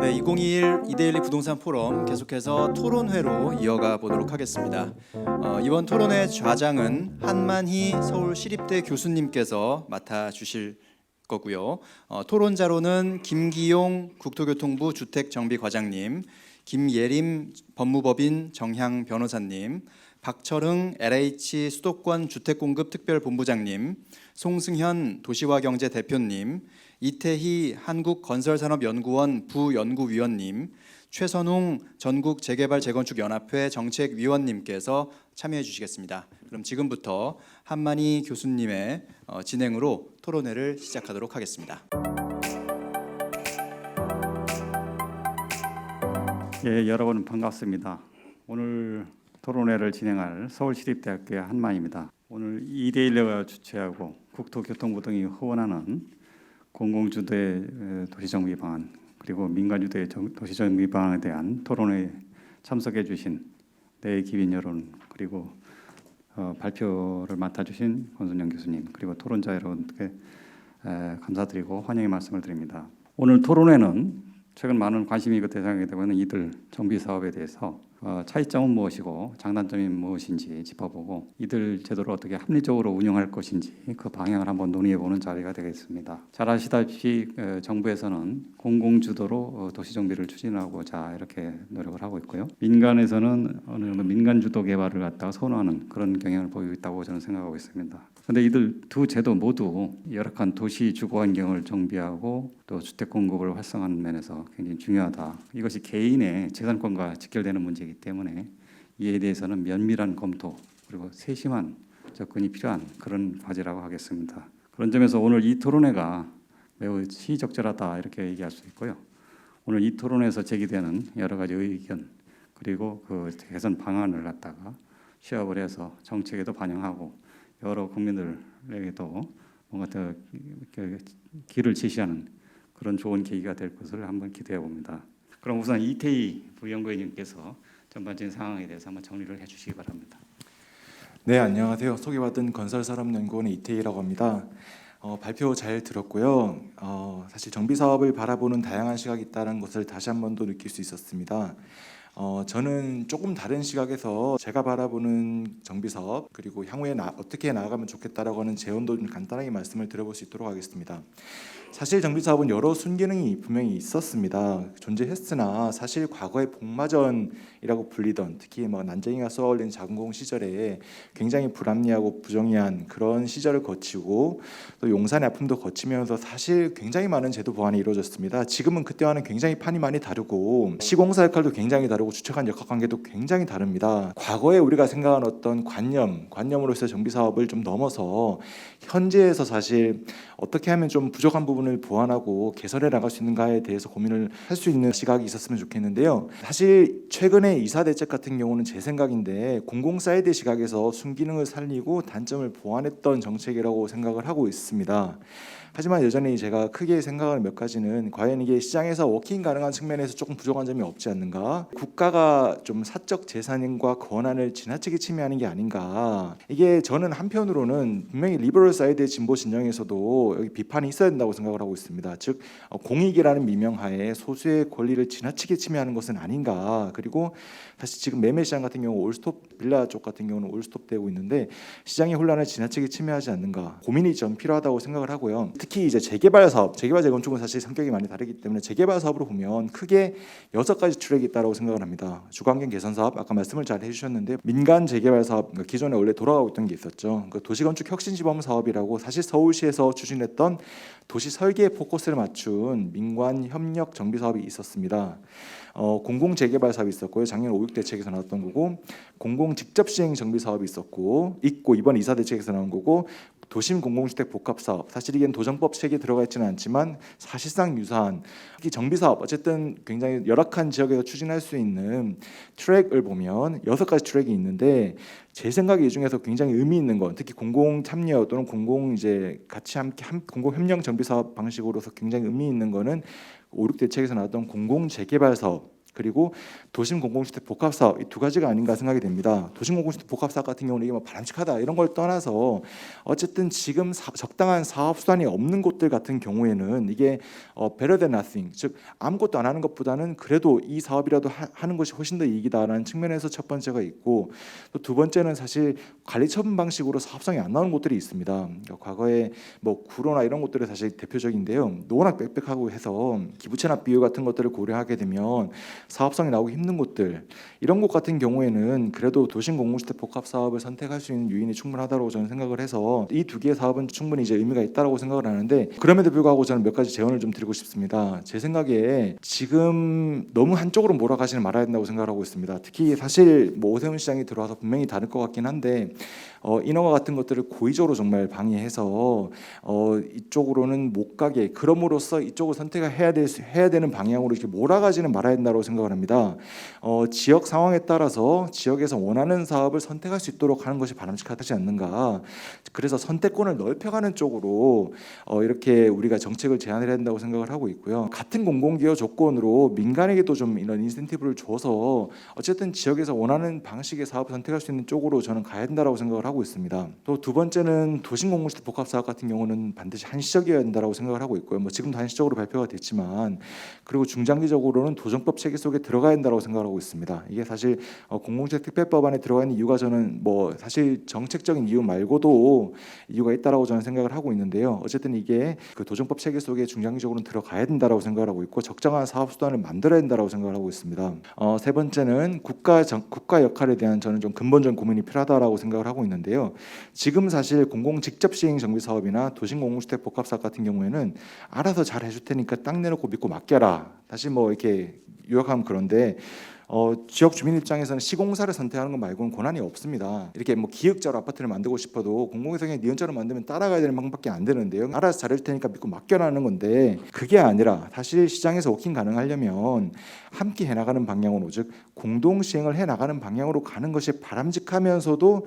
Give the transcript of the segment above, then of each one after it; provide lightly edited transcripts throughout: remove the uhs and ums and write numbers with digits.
네, 2021 이데일리 부동산 포럼 계속해서 토론회로 이어가 보도록 하겠습니다. 이번 토론회 좌장은 한만희 서울시립대 교수님께서 맡아주실 거고요. 토론자로는 김기용 국토교통부 주택정비과장님, 김예림 법무법인 정향 변호사님, 박철흥 LH 수도권 주택공급 특별본부장님, 송승현 도시화경제 대표님, 이태희 한국건설산업연구원 부연구위원님, 최선웅 전국재개발재건축연합회 정책위원님께서 참여해 주시겠습니다. 그럼 지금부터 한만희 교수님의 진행으로 토론회를 시작하도록 하겠습니다. 예, 여러분 반갑습니다. 오늘 토론회를 진행할 서울시립대학교의 한만희입니다. 오늘 이데일리가 주최하고 국토교통부 등이 후원하는 공공주도의 도시정비 방안 그리고 민간주도의 도시정비 방안에 대한 토론회에 참석해 주신 네 기빈 여러분 그리고 발표를 맡아주신 권순영 교수님 그리고 토론자 여러분께 감사드리고 환영의 말씀을 드립니다. 오늘 토론회는 최근 많은 관심이 대상이 되고 있는 이들 정비 사업에 대해서 차이점은 무엇이고 장단점이 무엇인지 짚어보고 이들 제도를 어떻게 합리적으로 운영할 것인지 그 방향을 한번 논의해보는 자리가 되겠습니다. 잘 아시다시피 정부에서는 공공주도로 도시정비를 추진하고자 이렇게 노력을 하고 있고요. 민간에서는 어느 정도 민간주도 개발을 갖다가 선호하는 그런 경향을 보이고 있다고 저는 생각하고 있습니다. 그런데 이들 두 제도 모두 열악한 도시 주거 환경을 정비하고 또 주택 공급을 활성화하는 면에서 굉장히 중요하다. 이것이 개인의 재산권과 직결되는 문제이기 때문에 이에 대해서는 면밀한 검토 그리고 세심한 접근이 필요한 그런 과제라고 하겠습니다. 그런 점에서 오늘 이 토론회가 매우 시적절하다 이렇게 얘기할 수 있고요. 오늘 이 토론회에서 제기되는 여러 가지 의견 그리고 그 개선 방안을 갖다가 취합을 해서 정책에도 반영하고 여러 국민들에게도 뭔가 더 길을 제시하는 그런 좋은 계기가 될 것을 한번 기대해 봅니다. 그럼 우선 이태희 부연구위원님께서 전반적인 상황에 대해서 한번 정리를 해주시기 바랍니다. 네, 안녕하세요. 소개받은 건설산업연구원의 이태희라고 합니다. 발표 잘 들었고요. 사실 정비 사업을 바라보는 다양한 시각이 있다는 것을 다시 한 번 더 느낄 수 있었습니다. 저는 조금 다른 시각에서 제가 바라보는 정비 사업 그리고 향후에 어떻게 나아가면 좋겠다라고 하는 제언도 좀 간단하게 말씀을 드려볼 수 있도록 하겠습니다. 사실 정비 사업은 여러 순기능이 분명히 있었습니다. 존재했으나 사실 과거의 복마전이라고 불리던 특히 난쟁이가 쏘아올린 자궁공 시절에 굉장히 불합리하고 부정의한 그런 시절을 거치고 또 용산의 아픔도 거치면서 사실 굉장히 많은 제도 보완이 이루어졌습니다. 지금은 그때와는 굉장히 판이 많이 다르고 시공사 역할도 굉장히 다르고 주체간 역학관계도 굉장히 다릅니다. 과거에 우리가 생각한 어떤 관념으로서 정비 사업을 좀 넘어서 현재에서 사실 어떻게 하면 좀 부족한 부분을 보완하고 개선해 나갈 수 있는가에 대해서 고민을 할 수 있는 시각이 있었으면 좋겠는데요. 사실 최근에 이사 대책 같은 경우는 제 생각인데 공공사이드 시각에서 순기능을 살리고 단점을 보완했던 정책이라고 생각을 하고 있습니다. 하지만 여전히 제가 크게 생각하는 몇 가지는 과연 이게 시장에서 워킹 가능한 측면에서 조금 부족한 점이 없지 않는가, 국가가 좀 사적 재산과 권한을 지나치게 침해하는 게 아닌가. 이게 저는 한편으로는 분명히 리버럴 사이드의 진보 진영에서도 여기 비판이 있어야 된다고 생각을 하고 있습니다. 즉 공익이라는 미명하에 소수의 권리를 지나치게 침해하는 것은 아닌가. 그리고 사실 지금 매매 시장 같은 경우 올스톱 빌라 쪽 같은 경우는 올스톱되고 있는데 시장의 혼란을 지나치게 침해하지 않는가 고민이 좀 필요하다고 생각을 하고요. 특히 이제 재개발 사업, 재개발 재건축은 사실 성격이 많이 다르기 때문에 재개발 사업으로 보면 크게 6가지 트랙이 있다고 생각을 합니다. 주거환경 개선 사업, 아까 말씀을 잘 해주셨는데 민간 재개발 사업, 그러니까 기존에 원래 돌아가고 있던 게 있었죠. 그 도시건축 혁신시범 사업이라고 사실 서울시에서 추진했던 도시 설계에 포커스를 맞춘 민관 협력 정비 사업이 있었습니다. 공공 재개발 사업이 있었고요. 작년 5.6 대책에서 나왔던 거고, 공공 직접 시행 정비 사업이 있고 이번 이사 대책에서 나온 거고, 도심 공공주택 복합 사업, 사실 이게 도정법 책에 들어가 있지는 않지만 사실상 유사한 특히 정비 사업, 어쨌든 굉장히 열악한 지역에서 추진할 수 있는 트랙을 보면 6가지 트랙이 있는데 제 생각에 이 중에서 굉장히 의미 있는 건 특히 공공 참여 또는 공공 같이 함께 공공 협력 정비 사업 방식으로서 굉장히 의미 있는 거는 5.6 대책에서 나왔던 공공 재개발 사업. 그리고 도심 공공주택 복합 사업 이 두 가지가 아닌가 생각이 됩니다. 도심 공공주택 복합 사업 같은 경우는 이게 뭐 바람직하다 이런 걸 떠나서 어쨌든 지금 적당한 사업 수단이 없는 곳들 같은 경우에는 이게 better than nothing, 즉 아무것도 안 하는 것보다는 그래도 이 사업이라도 하는 것이 훨씬 더 이익이다라는 측면에서 첫 번째가 있고, 또 두 번째는 사실 관리 처분 방식으로 사업성이 안 나오는 곳들이 있습니다. 그러니까 과거에 뭐 구로나 이런 곳들이 사실 대표적인데요. 워낙 빽빽하고 해서 기부채납 비율 같은 것들을 고려하게 되면 사업성이 나오기 힘든 곳들, 이런 곳 같은 경우에는 그래도 도심 공공주택 복합 사업을 선택할 수 있는 요인이 충분하다고 저는 생각을 해서 이 두 개의 사업은 충분히 이제 의미가 있다고 생각을 하는데, 그럼에도 불구하고 저는 몇 가지 제언을 좀 드리고 싶습니다. 제 생각에 지금 너무 한쪽으로 몰아가지는 말아야 된다고 생각하고 있습니다. 특히 사실 뭐 오세훈 시장이 들어와서 분명히 다를 것 같긴 한데 인허가 같은 것들을 고의적으로 정말 방해해서 이쪽으로는 못 가게, 그럼으로써 이쪽을 선택해야 되는 방향으로 이렇게 몰아가지는 말아야 된다고 생각을 합니다. 지역 상황에 따라서 지역에서 원하는 사업을 선택할 수 있도록 하는 것이 바람직하지 않는가. 그래서 선택권을 넓혀가는 쪽으로 이렇게 우리가 정책을 제안을 해야 된다고 생각을 하고 있고요. 같은 공공기여 조건으로 민간에게도 좀 이런 인센티브를 줘서 어쨌든 지역에서 원하는 방식의 사업을 선택할 수 있는 쪽으로 저는 가야 된다고 생각을 하고 있습니다. 또 두 번째는 도심 공공주택 복합 사업 같은 경우는 반드시 한시적이어야 된다고 생각을 하고 있고요. 뭐 지금도 한시적으로 발표가 됐지만, 그리고 중장기적으로는 도정법 체계 속에 들어가야 된다고 생각하고 있습니다. 이게 사실 공공주택 특별법안에 들어가 있는 이유가 저는 뭐 사실 정책적인 이유 말고도 이유가 있다라고 저는 생각을 하고 있는데요. 어쨌든 이게 그 도정법 체계 속에 중장기적으로는 들어가야 된다라고 생각을 하고 있고, 적정한 사업 수단을 만들어야 된다라고 생각을 하고 있습니다. 세 번째는 국가 역할에 대한 저는 좀 근본적인 고민이 필요하다라고 생각을 하고 있는데요. 지금 사실 공공 직접 시행 정비 사업이나 도심 공공주택 복합 사업 같은 경우에는 알아서 잘 해줄 테니까 땅 내놓고 믿고 맡겨라, 다시 뭐 이렇게 요약하면 그런데 지역 주민 입장에서는 시공사를 선택하는 것 말고는 권한이 없습니다. 이렇게 뭐 기역자로 아파트를 만들고 싶어도 공공에서 그냥 니은자로 만들면 따라가야 되는 방법밖에 안 되는데요. 알아서 잘해줄 테니까 믿고 맡겨라는 건데, 그게 아니라 사실 시장에서 워킹 가능하려면 함께 해나가는 방향으로, 즉 공동 시행을 해나가는 방향으로 가는 것이 바람직하면서도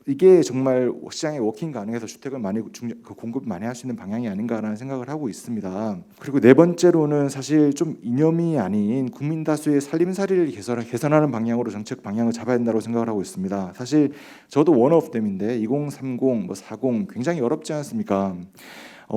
이게 정말 시장에 워킹 가능해서 주택을 많이 공급 많이 할 수 있는 방향이 아닌가라는 생각을 하고 있습니다. 그리고 네 번째로는 사실 좀 이념이 아닌 국민 다수의 살림살이를 개선하는 방향으로 정책 방향을 잡아야 된다고 생각을 하고 있습니다. 사실 저도 원오프댐인데 2030, 뭐 40 굉장히 어렵지 않습니까?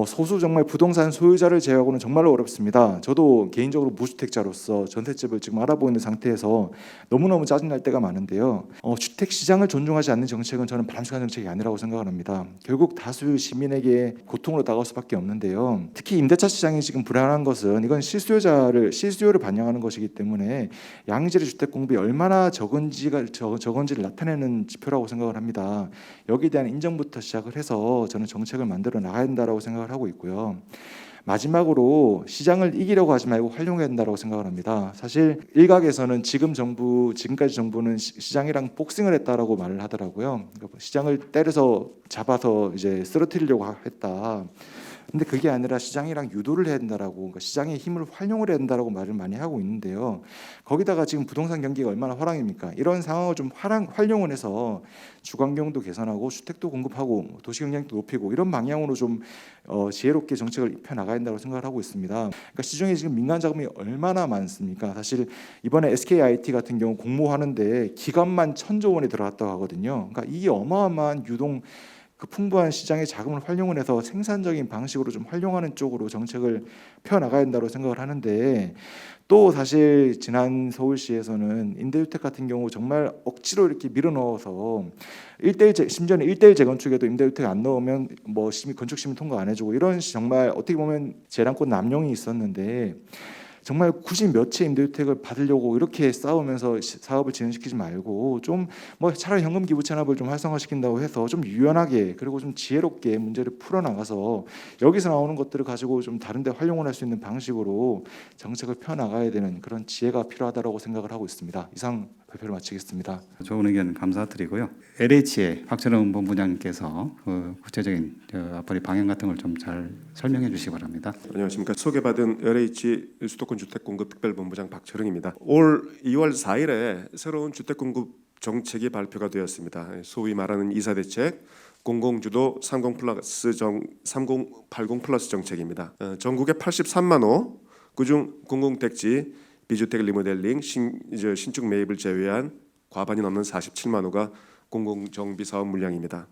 소수 정말 부동산 소유자를 제외하고는 정말로 어렵습니다. 저도 개인적으로 무주택자로서 전셋집을 지금 알아보고 있는 상태에서 너무너무 짜증날 때가 많은데요. 주택 시장을 존중하지 않는 정책은 저는 바람직한 정책이 아니라고 생각을 합니다. 결국 다수 시민에게 고통으로 다가올 수밖에 없는데요. 특히 임대차 시장이 지금 불안한 것은 이건 실수요를 반영하는 것이기 때문에 양질의 주택 공급이 얼마나 적은지를 나타내는 지표라고 생각을 합니다. 여기에 대한 인정부터 시작을 해서 저는 정책을 만들어 나가야 된다고 생각을 하고 있고요. 마지막으로 시장을 이기려고 하지 말고 활용해야 된다고 생각을 합니다. 사실 일각에서는 지금까지 정부는 시장이랑 복싱을 했다라고 말을 하더라고요. 그러니까 시장을 때려서 잡아서 이제 쓰러뜨리려고 했다. 근데 그게 아니라 시장이랑 유도를 해야 된다라고, 그러니까 시장의 힘을 활용을 해야 된다라고 말을 많이 하고 있는데요. 거기다가 지금 부동산 경기가 얼마나 화랑입니까? 이런 상황을 좀 활용을 해서 주거환경도 개선하고 주택도 공급하고 도시 경쟁도 높이고 이런 방향으로 좀 지혜롭게 정책을 입혀 나가야 된다고 생각을 하고 있습니다. 그러니까 시중에 지금 민간 자금이 얼마나 많습니까? 사실 이번에 SKIT 같은 경우 공모하는데 기간만 1,000조 원이 들어갔다고 하거든요. 그러니까 이 어마어마한 유동 그 풍부한 시장의 자금을 활용을 해서 생산적인 방식으로 좀 활용하는 쪽으로 정책을 펴 나가야 된다고 생각을 하는데, 또 사실 지난 서울시에서는 임대주택 같은 경우 정말 억지로 이렇게 밀어넣어서 심지어는 1대1 재건축에도 임대주택 안 넣으면 뭐 건축심의 통과 안 해주고, 이런 정말 어떻게 보면 재량권 남용이 있었는데, 정말 굳이 몇 채 임대주택을 받으려고 이렇게 싸우면서 사업을 진행시키지 말고 좀 뭐 차라리 현금 기부 체납을 좀 활성화시킨다고 해서 좀 유연하게 그리고 좀 지혜롭게 문제를 풀어나가서 여기서 나오는 것들을 가지고 좀 다른 데 활용을 할 수 있는 방식으로 정책을 펴나가야 되는 그런 지혜가 필요하다고 생각을 하고 있습니다. 이상 발표를 마치겠습니다. 좋은 의견 감사드리고요. LH의 박철원 본부장님께서 구체적인 앞으로의 방향 같은 걸 좀 잘 설명해 주시기 바랍니다. 안녕하십니까. 소개받은 LH 수도권 주택공급 특별본부장 박철흥입니다. 올 2월 4일에 새로운 주택공급 정책이 발표가 되었습니다. 소위 말하는 이사대책 공공주도 3080 플러스 정책입니다. 전국에 83만 호, 그중 공공택지 비주택 리모델링, 신축 매입을 제외한 과반이 넘는 47만 호가 공공정비 사업 물량입니다.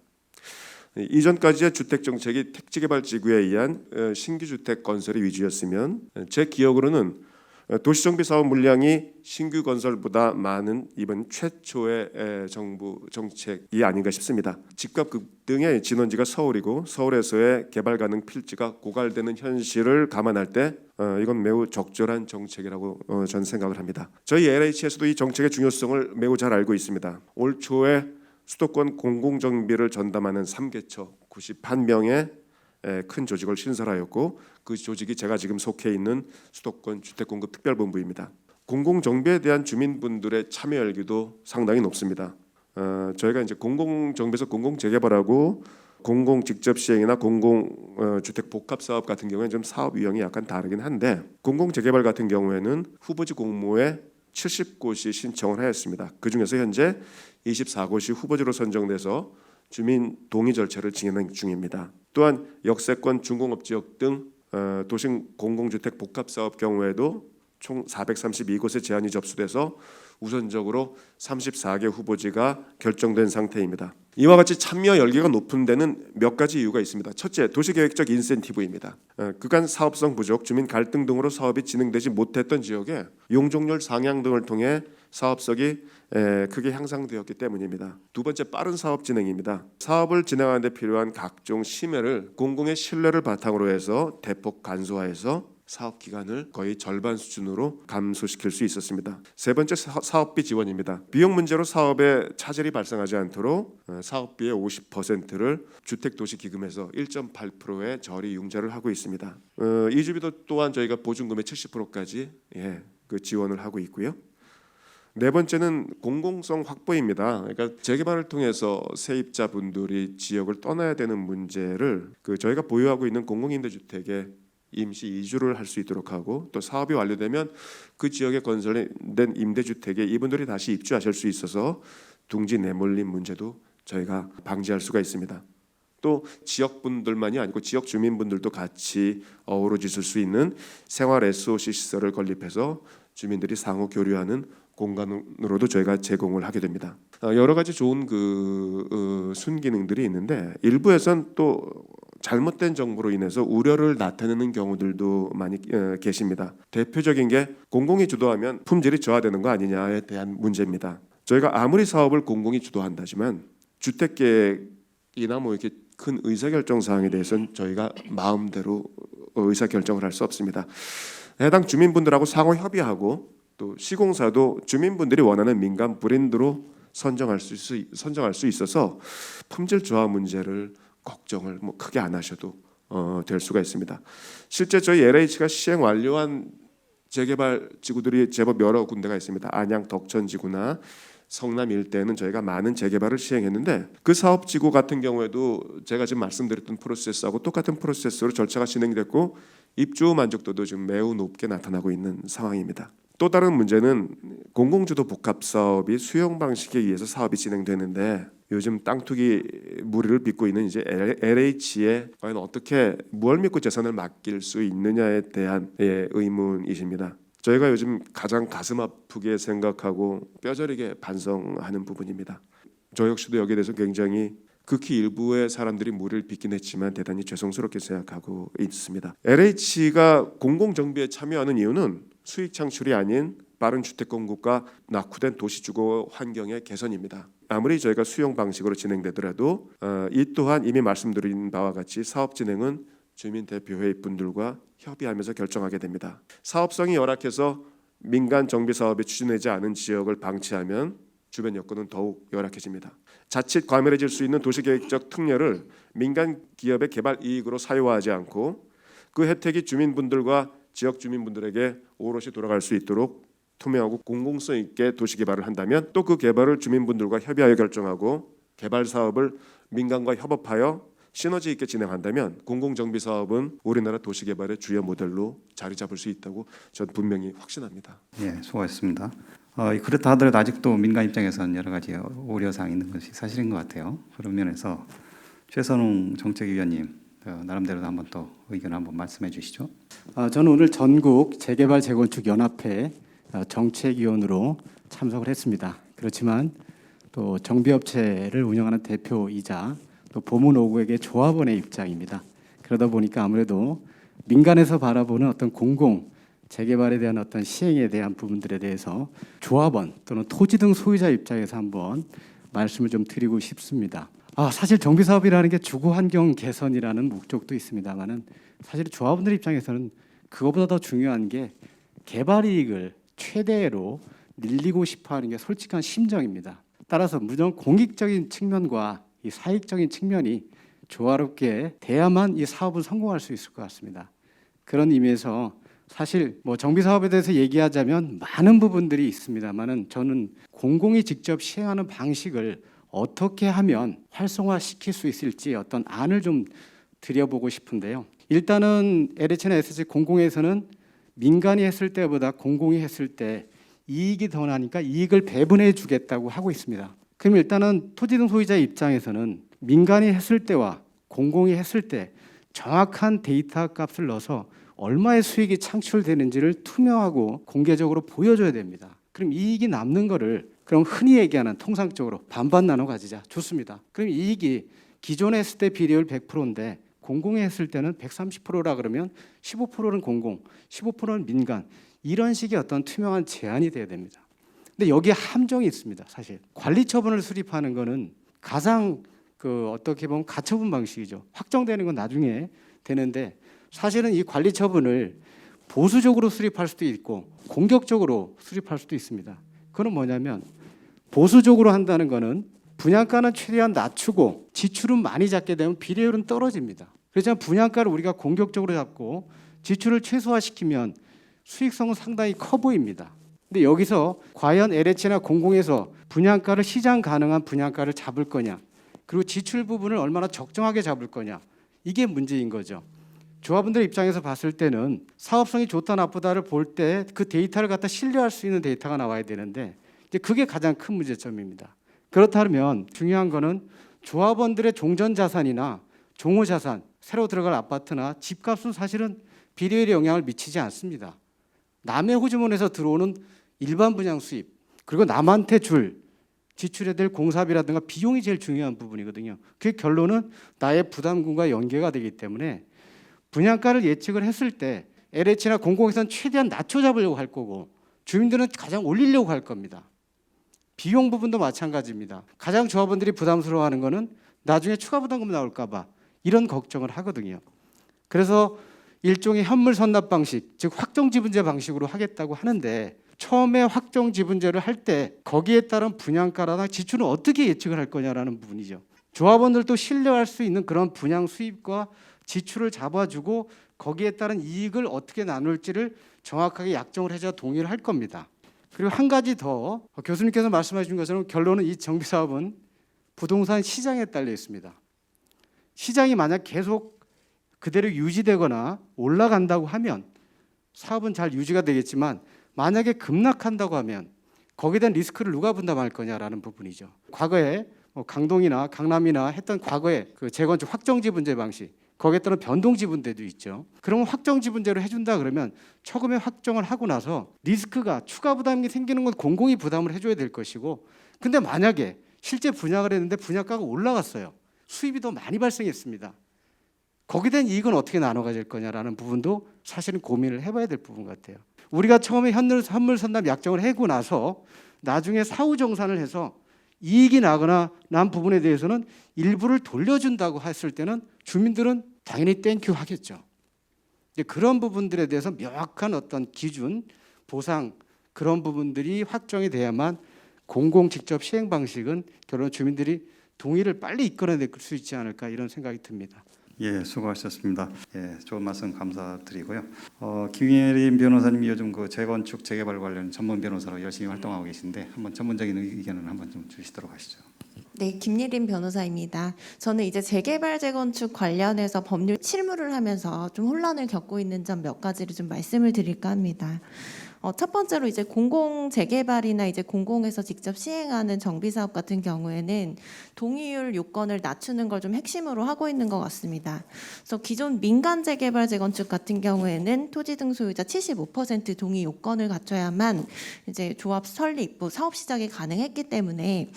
이전까지의 주택 정책이 택지개발지구에 의한 신규 주택 건설이 위주였으면 제 기억으로는 도시정비 사업 물량이 신규 건설보다 많은 이번 최초의 정부 정책이 아닌가 싶습니다. 집값 급등의 진원지가 서울이고 서울에서의 개발 가능 필지가 고갈되는 현실을 감안할 때 이건 매우 적절한 정책이라고 저는 생각을 합니다. 저희 LH에서도 이 정책의 중요성을 매우 잘 알고 있습니다. 올 초에 수도권 공공정비를 전담하는 3개처 91명의 큰 조직을 신설하였고 그 조직이 제가 지금 속해 있는 수도권 주택공급특별본부입니다. 공공정비에 대한 주민분들의 참여 열기도 상당히 높습니다. 저희가 이제 공공정비에서 공공재개발하고 공공 직접 시행이나 공공 주택 복합 사업 같은 경우에는 좀 사업 유형이 약간 다르긴 한데 공공재개발 같은 경우에는 후보지 공모에 70곳이 신청을 하였습니다. 그 중에서 현재 24곳이 후보지로 선정돼서 주민 동의 절차를 진행 중입니다. 또한 역세권 중공업 지역 등 도심 공공주택 복합 사업 경우에도 총 432곳의 제안이 접수돼서 우선적으로 34개 후보지가 결정된 상태입니다. 이와 같이 참여 열기가 높은 데는 몇 가지 이유가 있습니다. 첫째, 도시계획적 인센티브입니다. 그간 사업성 부족, 주민 갈등 등으로 사업이 진행되지 못했던 지역에 용적률 상향 등을 통해 사업성이 크게 향상되었기 때문입니다. 두 번째, 빠른 사업 진행입니다. 사업을 진행하는 데 필요한 각종 심의를 공공의 신뢰를 바탕으로 해서 대폭 간소화해서 사업 기간을 거의 절반 수준으로 감소시킬 수 있었습니다. 세 번째, 사업비 지원입니다. 비용 문제로 사업에 차질이 발생하지 않도록 사업비의 50%를 주택도시기금에서 1.8%의 저리 융자를 하고 있습니다. 이주비도 또한 저희가 보증금의 70%까지 그 지원을 하고 있고요. 네 번째는 공공성 확보입니다. 그러니까 재개발을 통해서 세입자분들이 지역을 떠나야 되는 문제를 저희가 보유하고 있는 공공임대주택에 임시 이주를 할 수 있도록 하고 또 사업이 완료되면 그 지역에 건설된 임대주택에 이분들이 다시 입주하실 수 있어서 둥지 내몰림 문제도 저희가 방지할 수가 있습니다. 또 지역분들만이 아니고 지역 주민분들도 같이 어우러지실 수 있는 생활 SOC 시설을 건립해서 주민들이 상호 교류하는 공간으로도 저희가 제공을 하게 됩니다. 여러 가지 좋은 순기능들이 있는데 일부에선 또 잘못된 정보로 인해서 우려를 나타내는 경우들도 많이 계십니다. 대표적인 게 공공이 주도하면 품질이 저하되는 거 아니냐에 대한 문제입니다. 저희가 아무리 사업을 공공이 주도한다지만 주택계획이나 뭐 이렇게 큰 의사결정 사항에 대해서는 저희가 마음대로 의사결정을 할 수 없습니다. 해당 주민분들하고 상호 협의하고 또 시공사도 주민분들이 원하는 민간 브랜드로 선정할 수 있어서 품질 저하 문제를 걱정을 크게 안 하셔도 될 수가 있습니다. 실제 저희 LH가 시행 완료한 재개발 지구들이 제법 여러 군데가 있습니다. 안양 덕천지구나 성남 일대에는 저희가 많은 재개발을 시행했는데 그 사업 지구 같은 경우에도 제가 지금 말씀드렸던 프로세스하고 똑같은 프로세스로 절차가 진행됐고 입주 만족도도 지금 매우 높게 나타나고 있는 상황입니다. 또 다른 문제는 공공주도 복합 사업이 수용 방식에 의해서 사업이 진행되는데 요즘 땅 투기 무리를 빚고 있는 이제 LH에 과연 어떻게 무얼 믿고 재산을 맡길 수 있느냐에 대한 의문이십니다. 저희가 요즘 가장 가슴 아프게 생각하고 뼈저리게 반성하는 부분입니다. 저 역시도 여기에 대해서 굉장히 극히 일부의 사람들이 무리를 빚긴 했지만 대단히 죄송스럽게 생각하고 있습니다. LH가 공공정비에 참여하는 이유는 수익 창출이 아닌 빠른 주택 공급과 낙후된 도시주거 환경의 개선입니다. 아무리 저희가 수용 방식으로 진행되더라도 이 또한 이미 말씀드린 바와 같이 사업 진행은 주민대표회의 분들과 협의하면서 결정하게 됩니다. 사업성이 열악해서 민간 정비 사업이 추진되지 않은 지역을 방치하면 주변 여건은 더욱 열악해집니다. 자칫 과밀해질 수 있는 도시계획적 특례를 민간 기업의 개발 이익으로 사유화하지 않고 그 혜택이 주민분들과 지역 주민분들에게 오롯이 돌아갈 수 있도록 투명하고 공공성 있게 도시개발을 한다면 또 그 개발을 주민분들과 협의하여 결정하고 개발 사업을 민간과 협업하여 시너지 있게 진행한다면 공공정비 사업은 우리나라 도시개발의 주요 모델로 자리 잡을 수 있다고 저는 분명히 확신합니다. 예, 수고하셨습니다. 그렇다 하더라도 아직도 민간 입장에서는 여러 가지 우려사항이 있는 것이 사실인 것 같아요. 그런 면에서 최선웅 정책위원님 나름대로 한번 또 의견 한번 말씀해 주시죠. 저는 오늘 전국 재개발 재건축 연합회 정책위원으로 참석을 했습니다. 그렇지만 또 정비업체를 운영하는 대표이자 또 보문오구에게 조합원의 입장입니다. 그러다 보니까 아무래도 민간에서 바라보는 어떤 공공 재개발에 대한 어떤 시행에 대한 부분들에 대해서 조합원 또는 토지 등 소유자 입장에서 한번 말씀을 좀 드리고 싶습니다. 사실 정비 사업이라는 게 주거 환경 개선이라는 목적도 있습니다만은 사실 조합원들 입장에서는 그거보다 더 중요한 게 개발 이익을 최대로 늘리고 싶어하는 게 솔직한 심정입니다. 따라서 무조건 공익적인 측면과 이 사익적인 측면이 조화롭게 돼야만 이 사업은 성공할 수 있을 것 같습니다. 그런 의미에서 사실 뭐 정비 사업에 대해서 얘기하자면 많은 부분들이 있습니다만은 저는 공공이 직접 시행하는 방식을 어떻게 하면 활성화시킬 수 있을지 어떤 안을 좀 드려보고 싶은데요. 일단은 LH나 SG 공공에서는 민간이 했을 때보다 공공이 했을 때 이익이 더 나니까 이익을 배분해 주겠다고 하고 있습니다. 그럼 일단은 토지 등 소유자 입장에서는 민간이 했을 때와 공공이 했을 때 정확한 데이터 값을 넣어서 얼마의 수익이 창출되는지를 투명하고 공개적으로 보여줘야 됩니다. 그럼 이익이 남는 거를 그럼 흔히 얘기하는 통상적으로 반반 나눠 가지자. 좋습니다. 그럼 이익이 기존에 했을 때 비례율 100%인데 공공이 했을 때는 130%라 그러면 15%는 공공, 15%는 민간. 이런 식의 어떤 투명한 제한이 돼야 됩니다. 근데 여기에 함정이 있습니다. 사실 관리 처분을 수립하는 거는 가장 어떻게 보면 가처분 방식이죠. 확정되는 건 나중에 되는데 사실은 이 관리 처분을 보수적으로 수립할 수도 있고 공격적으로 수립할 수도 있습니다. 그건 뭐냐면 보수적으로 한다는 거는 분양가는 최대한 낮추고 지출은 많이 잡게 되면 비례율은 떨어집니다. 그렇지만 분양가를 우리가 공격적으로 잡고 지출을 최소화시키면 수익성은 상당히 커 보입니다. 근데 여기서 과연 LH나 공공에서 분양가를 시장 가능한 분양가를 잡을 거냐, 그리고 지출 부분을 얼마나 적정하게 잡을 거냐, 이게 문제인 거죠. 조합원들 입장에서 봤을 때는 사업성이 좋다 나쁘다를 볼 때 그 데이터를 갖다 신뢰할 수 있는 데이터가 나와야 되는데 이제 그게 가장 큰 문제점입니다. 그렇다면 중요한 거는 조합원들의 종전 자산이나 종호 자산, 새로 들어갈 아파트나 집값은 사실은 비례율에 영향을 미치지 않습니다. 남의 호주문에서 들어오는 일반 분양 수입, 그리고 남한테 줄 지출해야 될 공사비라든가 비용이 제일 중요한 부분이거든요. 그 결론은 나의 부담금과 연계가 되기 때문에 분양가를 예측을 했을 때 LH나 공공에서는 최대한 낮춰잡으려고 할 거고 주민들은 가장 올리려고 할 겁니다. 비용 부분도 마찬가지입니다. 가장 조합원들이 부담스러워하는 거는 나중에 추가 부담금 나올까 봐 이런 걱정을 하거든요. 그래서 일종의 현물 선납 방식, 즉 확정 지분제 방식으로 하겠다고 하는데 처음에 확정 지분제를 할 때 거기에 따른 분양가나 지출은 어떻게 예측을 할 거냐라는 부분이죠. 조합원들도 신뢰할 수 있는 그런 분양 수입과 지출을 잡아주고 거기에 따른 이익을 어떻게 나눌지를 정확하게 약정을 해서 동의를 할 겁니다. 그리고 한 가지 더 교수님께서 말씀하신 것처럼 결론은 이 정비 사업은 부동산 시장에 딸려 있습니다. 시장이 만약 계속 그대로 유지되거나 올라간다고 하면 사업은 잘 유지가 되겠지만 만약에 급락한다고 하면 거기에 대한 리스크를 누가 분담할 거냐라는 부분이죠. 과거에 강동이나 강남이나 했던 과거에 그 재건축 확정지분제 방식 거기에 따른 변동지분제도 있죠. 그러면 확정지분제로 해준다 그러면 처음에 확정을 하고 나서 리스크가 추가 부담이 생기는 건 공공이 부담을 해줘야 될 것이고 근데 만약에 실제 분양을 했는데 분양가가 올라갔어요. 수입이 더 많이 발생했습니다. 거기에 대한 이익은 어떻게 나눠 가질 거냐라는 부분도 사실은 고민을 해봐야 될 부분 같아요. 우리가 처음에 현물 선납 약정을 하고 나서 나중에 사후 정산을 해서 이익이 나거나 난 부분에 대해서는 일부를 돌려준다고 했을 때는 주민들은 당연히 땡큐 하겠죠. 이제 그런 부분들에 대해서 명확한 어떤 기준, 보상 그런 부분들이 확정이 돼야만 공공 직접 시행 방식은 결론 주민들이 동의를 빨리 이끌어낼 수 있지 않을까 이런 생각이 듭니다. 예, 수고하셨습니다. 예, 좋은 말씀 감사드리고요. 김예림 변호사님이 요즘 그 재건축 재개발 관련 전문 변호사로 열심히 활동하고 계신데 한번 전문적인 의견을 한번 좀 주시도록 하시죠. 네, 김예린 변호사입니다. 저는 이제 재개발 재건축 관련해서 법률 실무를 하면서 좀 혼란을 겪고 있는 점 몇 가지를 좀 말씀을 드릴까 합니다. 첫 번째로 이제 공공 재개발이나 이제 공공에서 직접 시행하는 정비 사업 같은 경우에는 동의율 요건을 낮추는 걸 좀 핵심으로 하고 있는 것 같습니다. 그래서 기존 민간 재개발 재건축 같은 경우에는 토지 등 소유자 75% 동의 요건을 갖춰야만 이제 조합 설립, 사업 시작이 가능했기 때문에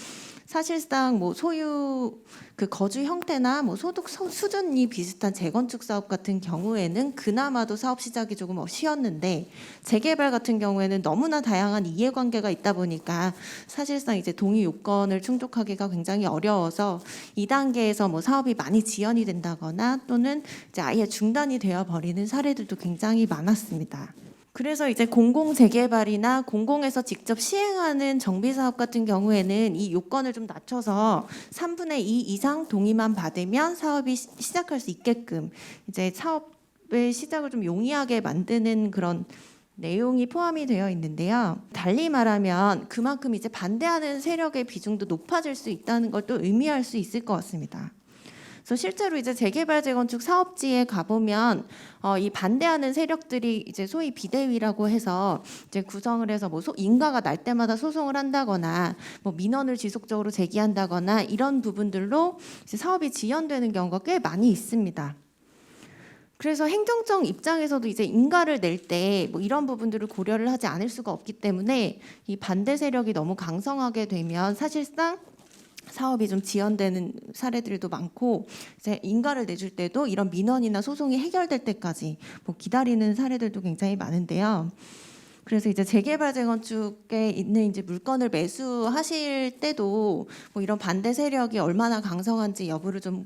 사실상 소유 그 거주 형태나 소득 수준이 비슷한 재건축 사업 같은 경우에는 그나마도 사업 시작이 조금 쉬웠는데 재개발 같은 경우에는 너무나 다양한 이해관계가 있다 보니까 사실상 이제 동의 요건을 충족하기가 굉장히 어려워서 2단계에서 사업이 많이 지연이 된다거나 또는 이제 아예 중단이 되어 버리는 사례들도 굉장히 많았습니다. 그래서 이제 공공 재개발이나 공공에서 직접 시행하는 정비 사업 같은 경우에는 이 요건을 좀 낮춰서 3분의 2 이상 동의만 받으면 사업이 시작할 수 있게끔 이제 사업의 시작을 좀 용이하게 만드는 그런 내용이 포함이 되어 있는데요. 달리 말하면 그만큼 이제 반대하는 세력의 비중도 높아질 수 있다는 걸 또 의미할 수 있을 것 같습니다. 그래서 실제로 이제 재개발 재건축 사업지에 가보면 이 반대하는 세력들이 이제 소위 비대위라고 해서 이제 구성을 해서 인가가 날 때마다 소송을 한다거나 민원을 지속적으로 제기한다거나 이런 부분들로 이제 사업이 지연되는 경우가 꽤 많이 있습니다. 그래서 행정청 입장에서도 이제 인가를 낼 때 이런 부분들을 고려를 하지 않을 수가 없기 때문에 이 반대 세력이 너무 강성하게 되면 사실상 사업이 좀 지연되는 사례들도 많고 이제 인가를 내줄 때도 이런 민원이나 소송이 해결될 때까지 기다리는 사례들도 굉장히 많은데요. 그래서 이제 재개발 재건축에 있는 이제 물건을 매수하실 때도 이런 반대 세력이 얼마나 강성한지 여부를 좀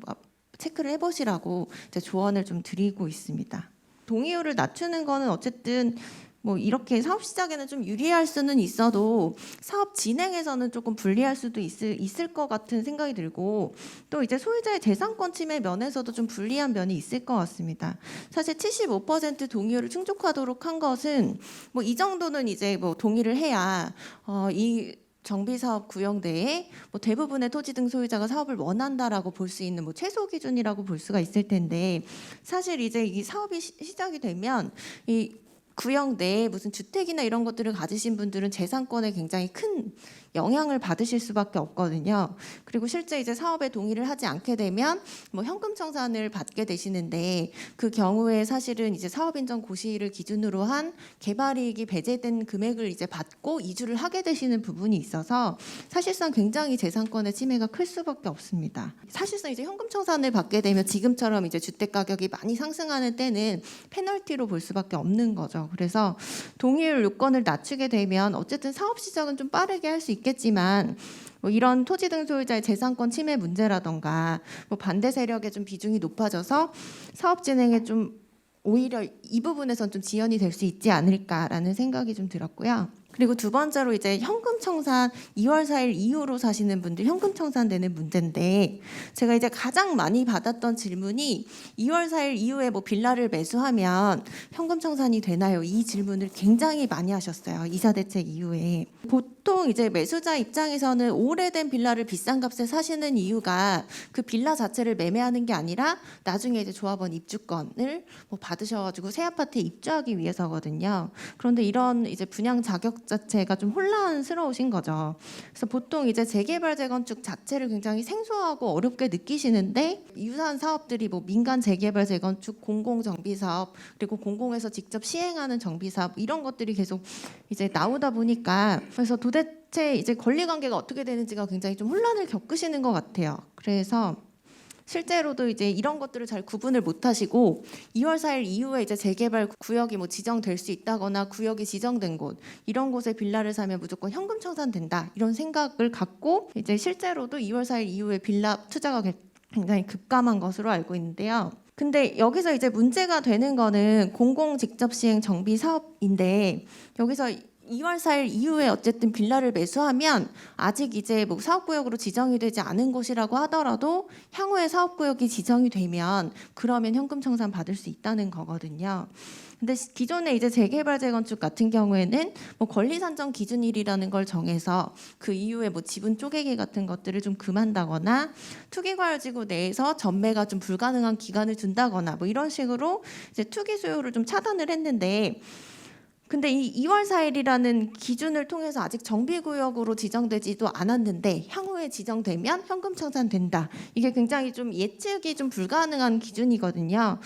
체크를 해보시라고 이제 조언을 좀 드리고 있습니다. 동의율을 낮추는 거는 어쨌든 이렇게 사업 시작에는 좀 유리할 수는 있어도 사업 진행에서는 조금 불리할 수도 있을 것 같은 생각이 들고 또 이제 소유자의 재산권 침해 면에서도 좀 불리한 면이 있을 것 같습니다. 사실 75% 동의율을 충족하도록 한 것은 이 정도는 이제 동의를 해야 이 정비사업 구역 내에 대부분의 토지 등 소유자가 사업을 원한다라고 볼 수 있는 최소 기준이라고 볼 수가 있을 텐데 사실 이제 이 사업이 시작이 되면 이 구역 내에 무슨 주택이나 이런 것들을 가지신 분들은 재산권에 굉장히 큰 영향을 받으실 수밖에 없거든요. 그리고 실제 이제 사업에 동의를 하지 않게 되면 현금 청산을 받게 되시는데 그 경우에 사실은 이제 사업인정 고시를 기준으로 한 개발이익이 배제된 금액을 이제 받고 이주를 하게 되시는 부분이 있어서 사실상 굉장히 재산권의 침해가 클 수밖에 없습니다. 사실상 이제 현금 청산을 받게 되면 지금처럼 이제 주택 가격이 많이 상승하는 때는 페널티로 볼 수밖에 없는 거죠. 그래서 동의율 요건을 낮추게 되면 어쨌든 사업 시작은 좀 빠르게 할 수 있겠지만 이런 토지 등 소유자의 재산권 침해 문제라던가 반대 세력의 좀 비중이 높아져서 사업 진행에 좀 오히려 이 부분에선 좀 지연이 될 수 있지 않을까라는 생각이 좀 들었고요. 그리고 두 번째로 이제 현금 청산 2월 4일 이후로 사시는 분들 현금 청산되는 문제인데 제가 이제 가장 많이 받았던 질문이 2월 4일 이후에 빌라를 매수하면 현금 청산이 되나요? 이 질문을 굉장히 많이 하셨어요. 이사 대책 이후에. 보통 이제 매수자 입장에서는 오래된 빌라를 비싼 값에 사시는 이유가 그 빌라 자체를 매매하는 게 아니라 나중에 이제 조합원 입주권을 받으셔가지고 새 아파트에 입주하기 위해서거든요. 그런데 이런 이제 분양 자격 자체가 좀 혼란스러우신 거죠. 그래서 보통 이제 재개발 재건축 자체를 굉장히 생소하고 어렵게 느끼시는데 유사한 사업들이 민간 재개발 재건축, 공공 정비 사업, 그리고 공공에서 직접 시행하는 정비 사업 이런 것들이 계속 이제 나오다 보니까 그래서 도대체 이제 권리 관계가 어떻게 되는지가 굉장히 좀 혼란을 겪으시는 것 같아요. 그래서 실제로도 이제 이런 것들을 잘 구분을 못 하시고 2월 4일 이후에 이제 재개발 구역이 지정될 수 있다거나 구역이 지정된 곳 이런 곳에 빌라를 사면 무조건 현금 청산된다 이런 생각을 갖고 이제 실제로도 2월 4일 이후에 빌라 투자가 굉장히 급감한 것으로 알고 있는데요. 근데 여기서 이제 문제가 되는 거는 공공 직접 시행 정비 사업인데 여기서 2월 4일 이후에 어쨌든 빌라를 매수하면 아직 이제 뭐 사업구역으로 지정이 되지 않은 곳이라고 하더라도 향후에 사업구역이 지정이 되면 그러면 현금 청산 받을 수 있다는 거거든요. 근데 기존에 이제 재개발 재건축 같은 경우에는 뭐 권리 산정 기준일이라는 걸 정해서 그 이후에 뭐 지분 쪼개기 같은 것들을 좀 금한다거나 투기과열지구 내에서 전매가 좀 불가능한 기간을 둔다거나 뭐 이런 식으로 이제 투기 수요를 좀 차단을 했는데, 근데 이 2월 4일이라는 기준을 통해서 아직 정비구역으로 지정되지도 않았는데 향후에 지정되면 현금 청산된다. 이게 굉장히 좀 예측이 좀 불가능한 기준이거든요.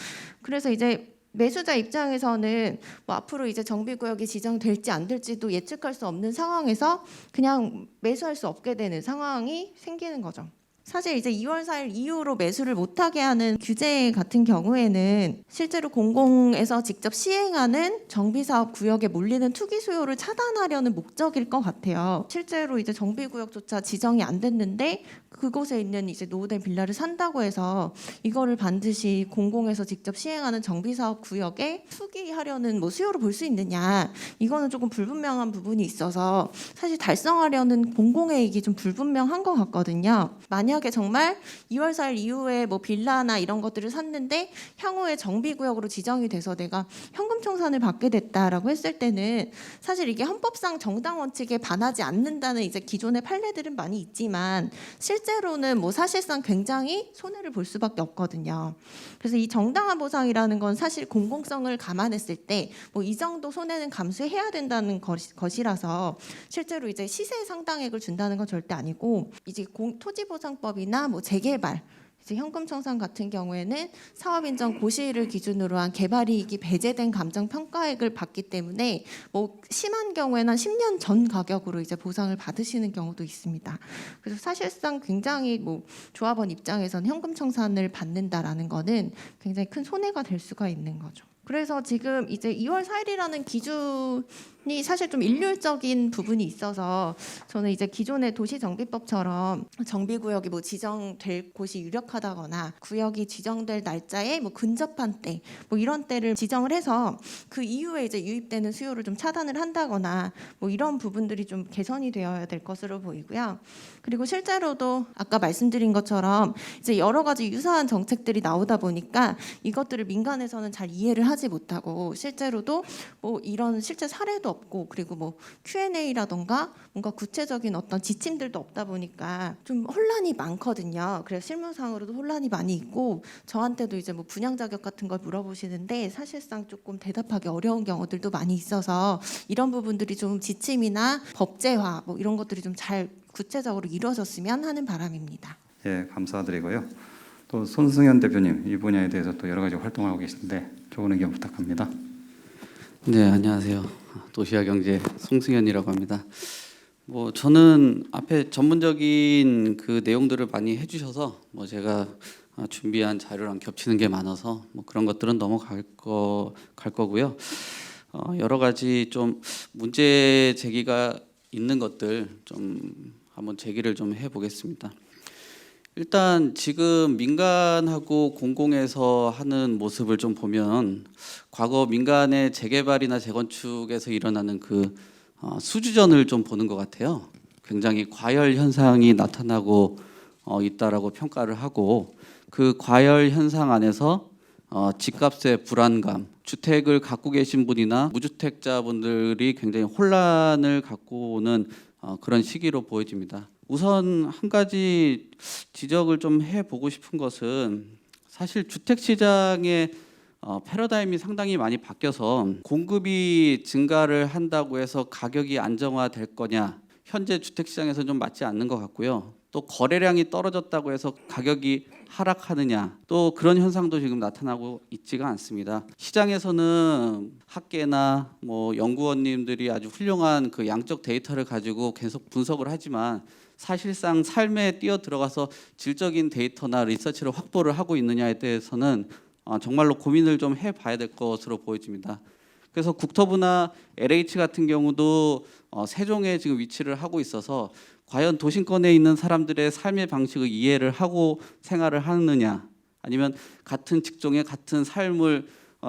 그래서 이제 매수자 입장에서는 뭐 앞으로 이제 정비구역이 지정될지 안 될지도 예측할 수 없는 상황에서 그냥 매수할 수 없게 되는 상황이 생기는 거죠. 사실 이제 2월 4일 이후로 매수를 못하게 하는 규제 같은 경우에는 실제로 공공에서 직접 시행하는 정비사업 구역에 몰리는 투기 수요를 차단하려는 목적일 것 같아요. 실제로 이제 정비구역조차 지정이 안 됐는데 그곳에 있는 이제 노후된 빌라를 산다고 해서 이거를 반드시 공공에서 직접 시행하는 정비사업 구역에 투기하려는 뭐 수요를 볼 수 있느냐, 이거는 조금 불분명한 부분이 있어서 사실 달성하려는 공공의 이익이 좀 불분명한 것 같거든요. 만약에 정말 2월 4일 이후에 뭐 빌라나 이런 것들을 샀는데 향후에 정비구역으로 지정이 돼서 내가 현금 청산을 받게 됐다라고 했을 때는 사실 이게 헌법상 정당 원칙에 반하지 않는다는 이제 기존의 판례들은 많이 있지만 실제로는 뭐 사실상 굉장히 손해를 볼 수밖에 없거든요. 그래서 이 정당한 보상이라는 건 사실 공공성을 감안했을 때 뭐 이 정도 손해는 감수해야 된다는 것이라서 실제로 이제 시세 상당액을 준다는 건 절대 아니고, 이제 토지보상법이나 뭐 재개발, 이제 현금 청산 같은 경우에는 사업 인정 고시일을 기준으로 한 개발이익이 배제된 감정 평가액을 받기 때문에 뭐 심한 경우에는 한 10년 전 가격으로 이제 보상을 받으시는 경우도 있습니다. 그래서 사실상 굉장히 뭐 조합원 입장에서는 현금 청산을 받는다라는 거는 굉장히 큰 손해가 될 수가 있는 거죠. 그래서 지금 이제 2월 4일이라는 기준이 사실 좀 일률적인 부분이 있어서 저는 이제 기존의 도시정비법처럼 정비구역이 뭐 지정될 곳이 유력하다거나 구역이 지정될 날짜에 뭐 근접한 때 뭐 이런 때를 지정을 해서 그 이후에 이제 유입되는 수요를 좀 차단을 한다거나 뭐 이런 부분들이 좀 개선이 되어야 될 것으로 보이고요. 그리고 실제로도 아까 말씀드린 것처럼 이제 여러 가지 유사한 정책들이 나오다 보니까 이것들을 민간에서는 잘 이해를 하지 못하고 실제로도 뭐 이런 실제 사례도 없고, 그리고 뭐 Q&A라던가 뭔가 구체적인 어떤 지침들도 없다 보니까 좀 혼란이 많거든요. 그래서 실무상으로도 혼란이 많이 있고 저한테도 이제 뭐 분양 자격 같은 걸 물어보시는데 사실상 조금 대답하기 어려운 경우들도 많이 있어서 이런 부분들이 좀 지침이나 법제화 뭐 이런 것들이 좀 잘 구체적으로 이루어졌으면 하는 바람입니다. 예, 감사드리고요. 또 손승현 대표님, 이 분야에 대해서 또 여러 가지 활동하고 계신데 좋은 의견 부탁합니다. 네, 안녕하세요. 도시화경제 송승현이라고 합니다. 뭐 저는 앞에 전문적인 그 내용들을 많이 해주셔서 뭐 제가 준비한 자료랑 겹치는 게 많아서 뭐 그런 것들은 넘어갈 거고요. 여러 가지 좀 문제 제기가 있는 것들 좀 한번 제기를 좀 해보겠습니다. 일단 지금 민간하고 공공에서 하는 모습을 좀 보면 과거 민간의 재개발이나 재건축에서 일어나는 그 수주전을 좀 보는 것 같아요. 굉장히 과열 현상이 나타나고 있다라고 평가를 하고, 그 과열 현상 안에서 집값의 불안감, 주택을 갖고 계신 분이나 무주택자분들이 굉장히 혼란을 갖고 오는 그런 시기로 보여집니다. 우선 한 가지 지적을 좀 해보고 싶은 것은 사실 주택 시장의 패러다임이 상당히 많이 바뀌어서 공급이 증가를 한다고 해서 가격이 안정화될 거냐, 현재 주택 시장에서 좀 맞지 않는 것 같고요. 또 거래량이 떨어졌다고 해서 가격이 하락하느냐, 또 그런 현상도 지금 나타나고 있지가 않습니다. 시장에서는 학계나 뭐 연구원님들이 아주 훌륭한 그 양적 데이터를 가지고 계속 분석을 하지만 사실상 삶에 뛰어 들어가서 질적인 데이터나 리서치를 확보를 하고 있느냐에 대해서는 정말로 고민을 좀 해봐야 될 것으로 보여집니다. 그래서 국토부나 LH 같은 경우도 세종에 지금 위치를 하고 있어서 과연 도심권에 있는 사람들의 삶의 방식을 이해를 하고 생활을 하느냐, 아니면 같은 직종의 같은 삶을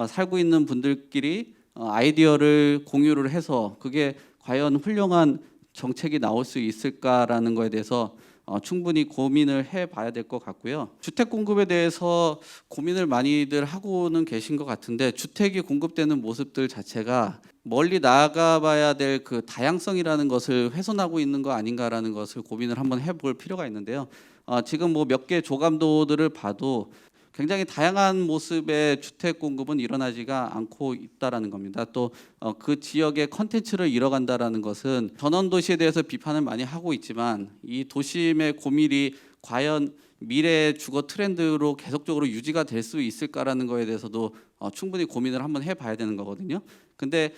살고 있는 분들끼리 아이디어를 공유를 해서 그게 과연 훌륭한 정책이 나올 수 있을까라는 거에 대해서 충분히 고민을 해봐야 될 것 같고요. 주택 공급에 대해서 고민을 많이들 하고는 계신 것 같은데 주택이 공급되는 모습들 자체가 멀리 나가봐야 될 그 다양성이라는 것을 훼손하고 있는 거 아닌가라는 것을 고민을 한번 해볼 필요가 있는데요. 지금 뭐 몇 개 조감도들을 봐도 굉장히 다양한 모습의 주택 공급은 일어나지가 않고 있다라는 겁니다. 또 그 지역의 컨텐츠를 잃어간다라는 것은 전원 도시에 대해서 비판을 많이 하고 있지만 이 도심의 고밀이 과연 미래의 주거 트렌드로 계속적으로 유지가 될 수 있을까라는 거에 대해서도 충분히 고민을 한번 해봐야 되는 거거든요. 근데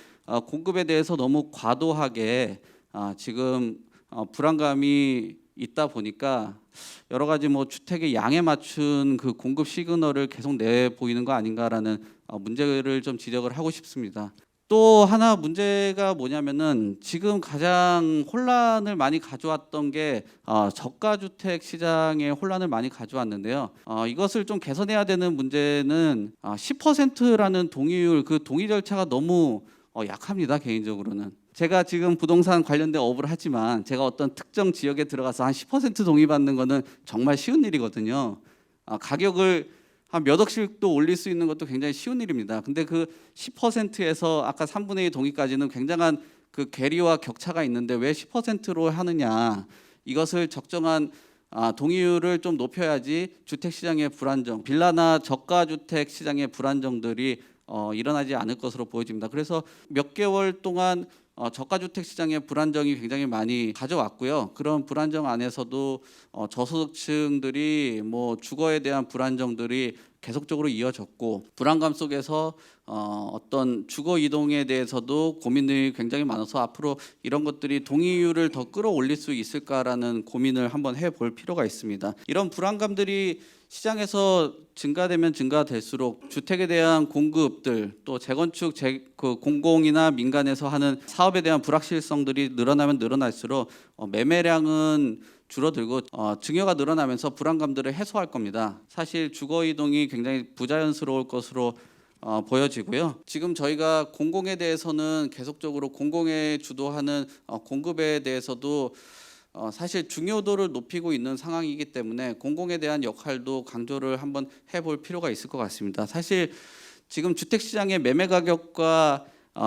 공급에 대해서 너무 과도하게 지금 불안감이 있다 보니까 여러 가지 뭐 주택의 양에 맞춘 그 공급 시그널을 계속 내 보이는 거 아닌가라는 문제를 좀 지적을 하고 싶습니다. 또 하나 문제가 뭐냐면은 지금 가장 혼란을 많이 가져왔던 게 저가 주택 시장에 혼란을 많이 가져왔는데요. 이것을 좀 개선해야 되는 문제는 10%라는 동의율, 그 동의 절차가 너무 약합니다. 개인적으로는. 제가 지금 부동산 관련된 업을 하지만 제가 어떤 특정 지역에 들어가서 한 10% 동의받는 거는 정말 쉬운 일이거든요. 가격을 한 몇 억씩도 올릴 수 있는 것도 굉장히 쉬운 일입니다. 근데 그 10%에서 아까 3분의 2 동의까지는 굉장한 그 괴리와 격차가 있는데 왜 10%로 하느냐. 이것을 적정한 동의율을 좀 높여야지 주택 시장의 불안정, 빌라나 저가 주택 시장의 불안정들이 일어나지 않을 것으로 보여집니다. 그래서 몇 개월 동안 저가 주택 시장의 불안정이 굉장히 많이 가져왔고요. 그런 불안정 안에서도 저소득층들이 뭐 주거에 대한 불안정들이 계속적으로 이어졌고 불안감 속에서 어떤 주거 이동에 대해서도 고민이 굉장히 많아서 앞으로 이런 것들이 동의율을 더 끌어올릴 수 있을까라는 고민을 한번 해볼 필요가 있습니다. 이런 불안감들이 시장에서 증가되면 증가될수록 주택에 대한 공급들 또 재건축 그 공공이나 민간에서 하는 사업에 대한 불확실성들이 늘어나면 늘어날수록 매매량은 줄어들고 증여가 늘어나면서 불안감들을 해소할 겁니다. 사실 주거 이동이 굉장히 부자연스러울 것으로 보여지고요. 지금 저희가 공공에 대해서는 계속적으로 공공에 주도하는 공급에 대해서도 사실 중요도를 높이고 있는 상황이기 때문에 공공에 대한 역할도 강조를 한번 해볼 필요가 있을 것 같습니다. 사실 지금 주택시장의 매매 가격과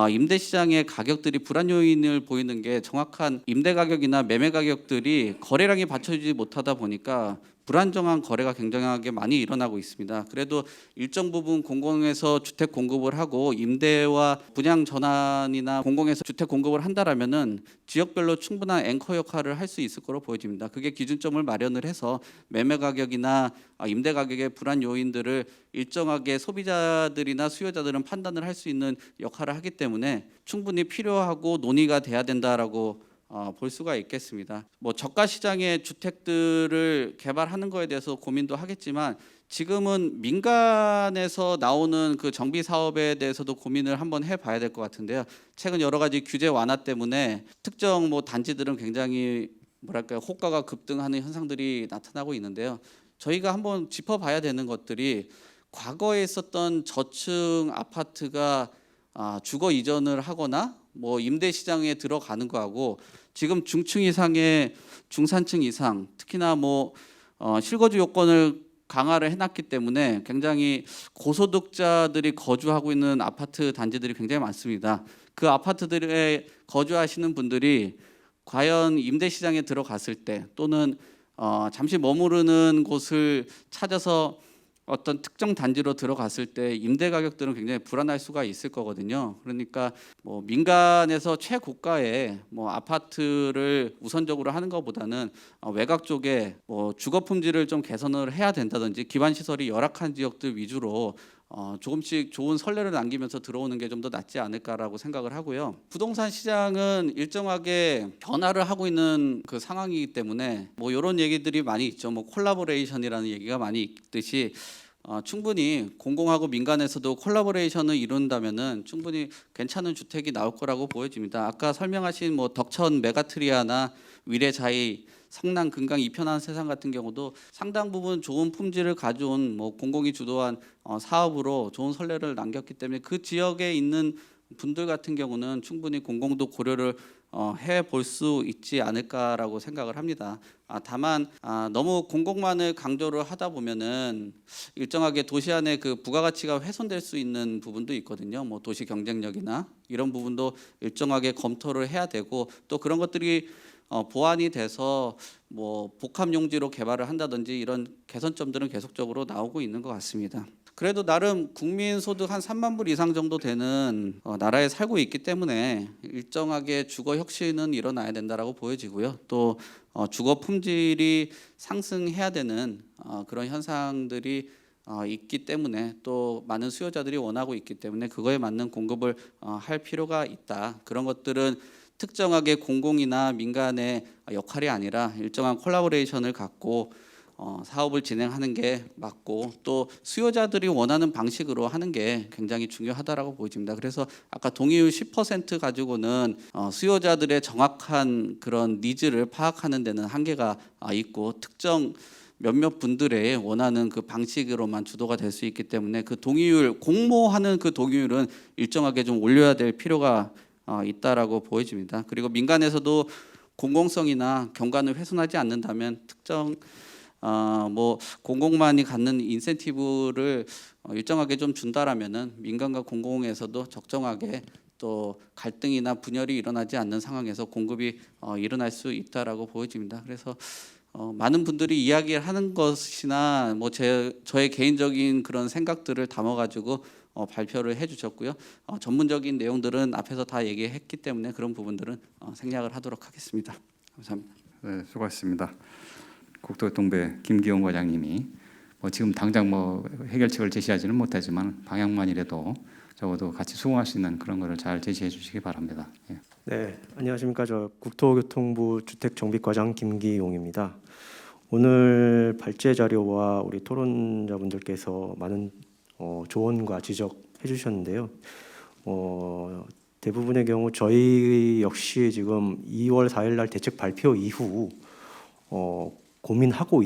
임대시장의 가격들이 불안 요인을 보이는 게 정확한 임대 가격이나 매매 가격들이 거래량이 받쳐주지 못하다 보니까 불안정한 거래가 굉장하게 많이 일어나고 있습니다. 그래도 일정 부분 공공에서 주택 공급을 하고 임대와 분양 전환이나 공공에서 주택 공급을 한다라면은 지역별로 충분한 앵커 역할을 할 수 있을 거로 보여집니다. 그게 기준점을 마련을 해서 매매 가격이나 임대 가격의 불안 요인들을 일정하게 소비자들이나 수요자들은 판단을 할 수 있는 역할을 하기 때문에 충분히 필요하고 논의가 돼야 된다라고 볼 수가 있겠습니다. 뭐 저가 시장의 주택들을 개발하는 거에 대해서 고민도 하겠지만 지금은 민간에서 나오는 그 정비 사업에 대해서도 고민을 한번 해봐야 될 것 같은데요. 최근 여러 가지 규제 완화 때문에 특정 뭐 단지들은 굉장히 뭐랄까요 호가가 급등하는 현상들이 나타나고 있는데요. 저희가 한번 짚어봐야 되는 것들이 과거에 있었던 저층 아파트가 주거 이전을 하거나 뭐 임대 시장에 들어가는 거하고 지금 중층 이상의 중산층 이상 특히나 뭐 실거주 요건을 강화를 해놨기 때문에 굉장히 고소득자들이 거주하고 있는 아파트 단지들이 굉장히 많습니다. 그 아파트들에 거주하시는 분들이 과연 임대 시장에 들어갔을 때 또는 잠시 머무르는 곳을 찾아서 어떤 특정 단지로 들어갔을 때 임대 가격들은 굉장히 불안할 수가 있을 거거든요. 그러니까 뭐 민간에서 최고가의 뭐 아파트를 우선적으로 하는 것보다는 외곽 쪽에 뭐 주거 품질을 좀 개선을 해야 된다든지 기반 시설이 열악한 지역들 위주로 조금씩 좋은 선례를 남기면서 들어오는 게 좀 더 낫지 않을까라고 생각을 하고요. 부동산 시장은 일정하게 변화를 하고 있는 그 상황이기 때문에 뭐 이런 얘기들이 많이 있죠. 뭐 콜라보레이션이라는 얘기가 많이 있듯이 충분히 공공하고 민간에서도 콜라보레이션을 이룬다면은 충분히 괜찮은 주택이 나올 거라고 보여집니다. 아까 설명하신 뭐 덕천 메가트리아나 위례자이 성남 금강 이편한 세상 같은 경우도 상당 부분 좋은 품질을 가져온 뭐 공공이 주도한 사업으로 좋은 선례를 남겼기 때문에 그 지역에 있는 분들 같은 경우는 충분히 공공도 고려를 해볼 수 있지 않을까라고 생각을 합니다. 다만 너무 공공만을 강조를 하다 보면은 일정하게 도시 안에 그 부가가치가 훼손될 수 있는 부분도 있거든요. 뭐 도시 경쟁력이나 이런 부분도 일정하게 검토를 해야 되고, 또 그런 것들이 보완이 돼서 뭐 복합 용지로 개발을 한다든지 이런 개선점들은 계속적으로 나오고 있는 것 같습니다. 그래도 나름 국민 소득 한 3만 불 이상 정도 되는 나라에 살고 있기 때문에 일정하게 주거 혁신은 일어나야 된다라고 보여지고요. 또 주거 품질이 상승해야 되는 그런 현상들이 있기 때문에, 또 많은 수요자들이 원하고 있기 때문에 그거에 맞는 공급을 할 필요가 있다. 그런 것들은 특정하게 공공이나 민간의 역할이 아니라 일정한 콜라보레이션을 갖고 사업을 진행하는 게 맞고, 또 수요자들이 원하는 방식으로 하는 게 굉장히 중요하다라고 보여집니다. 그래서 아까 동의율 10% 가지고는 수요자들의 정확한 그런 니즈를 파악하는 데는 한계가 있고, 특정 몇몇 분들의 원하는 그 방식으로만 주도가 될 수 있기 때문에 그 동의율, 공모하는 그 동의율은 일정하게 좀 올려야 될 필요가 있다라고 보여집니다. 그리고 민간에서도 공공성이나 경관을 훼손하지 않는다면 특정 뭐 공공만이 갖는 인센티브를 일정하게 좀 준다라면은 민간과 공공에서도 적정하게 또 갈등이나 분열이 일어나지 않는 상황에서 공급이 일어날 수 있다라고 보여집니다. 그래서 많은 분들이 이야기를 하는 것이나 뭐 저의 개인적인 그런 생각들을 담아가지고 발표를 해주셨고요. 전문적인 내용들은 앞에서 다 얘기했기 때문에 그런 부분들은 생략을 하도록 하겠습니다. 감사합니다. 네, 수고하셨습니다. 국토교통부의 김기용 과장님이 지금 당장 해결책을 제시하지는 못하지만 방향만이라도 적어도 같이 수긍할 수 있는 그런 거를 잘 제시해 주시기 바랍니다. 예. 네, 안녕하십니까. 저 국토교통부 주택정비과장 김기용입니다. 오늘 발제 자료와 우리 토론자분들께서 많은 조언과 지적해 주셨는데요. 대부분의 경우 저희 역시 지금 2월 4일 날 대책 발표 이후 고민하고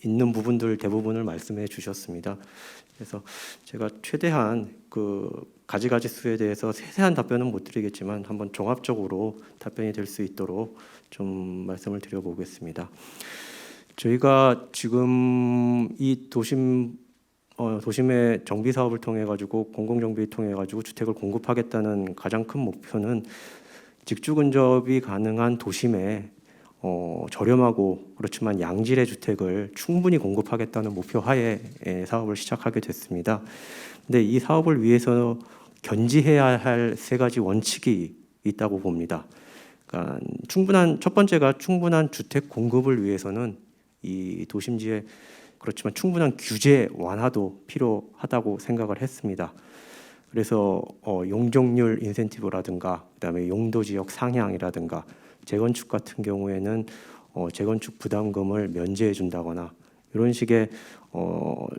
있는 부분들 대부분을 말씀해 주셨습니다. 그래서 제가 최대한 그 가지가지 수에 대해서 세세한 답변은 못 드리겠지만 한번 종합적으로 답변이 될 수 있도록 좀 말씀을 드려보겠습니다. 저희가 지금 이 도심의 정비 사업을 통해 가지고 공공정비 통해 가지고 주택을 공급하겠다는 가장 큰 목표는 직주 근접이 가능한 도심에 저렴하고 그렇지만 양질의 주택을 충분히 공급하겠다는 목표 하에 사업을 시작하게 됐습니다. 근데 이 사업을 위해서 견지해야 할 세 가지 원칙이 있다고 봅니다. 그러니까 첫 번째가 충분한 주택 공급을 위해서는 이 도심지에 그렇지만 충분한 규제 완화도 필요하다고 생각을 했습니다. 그래서 용적률 인센티브라든가 그다음에 용도 지역 상향이라든가 재건축 같은 경우에는 재건축 부담금을 면제해 준다거나 이런 식의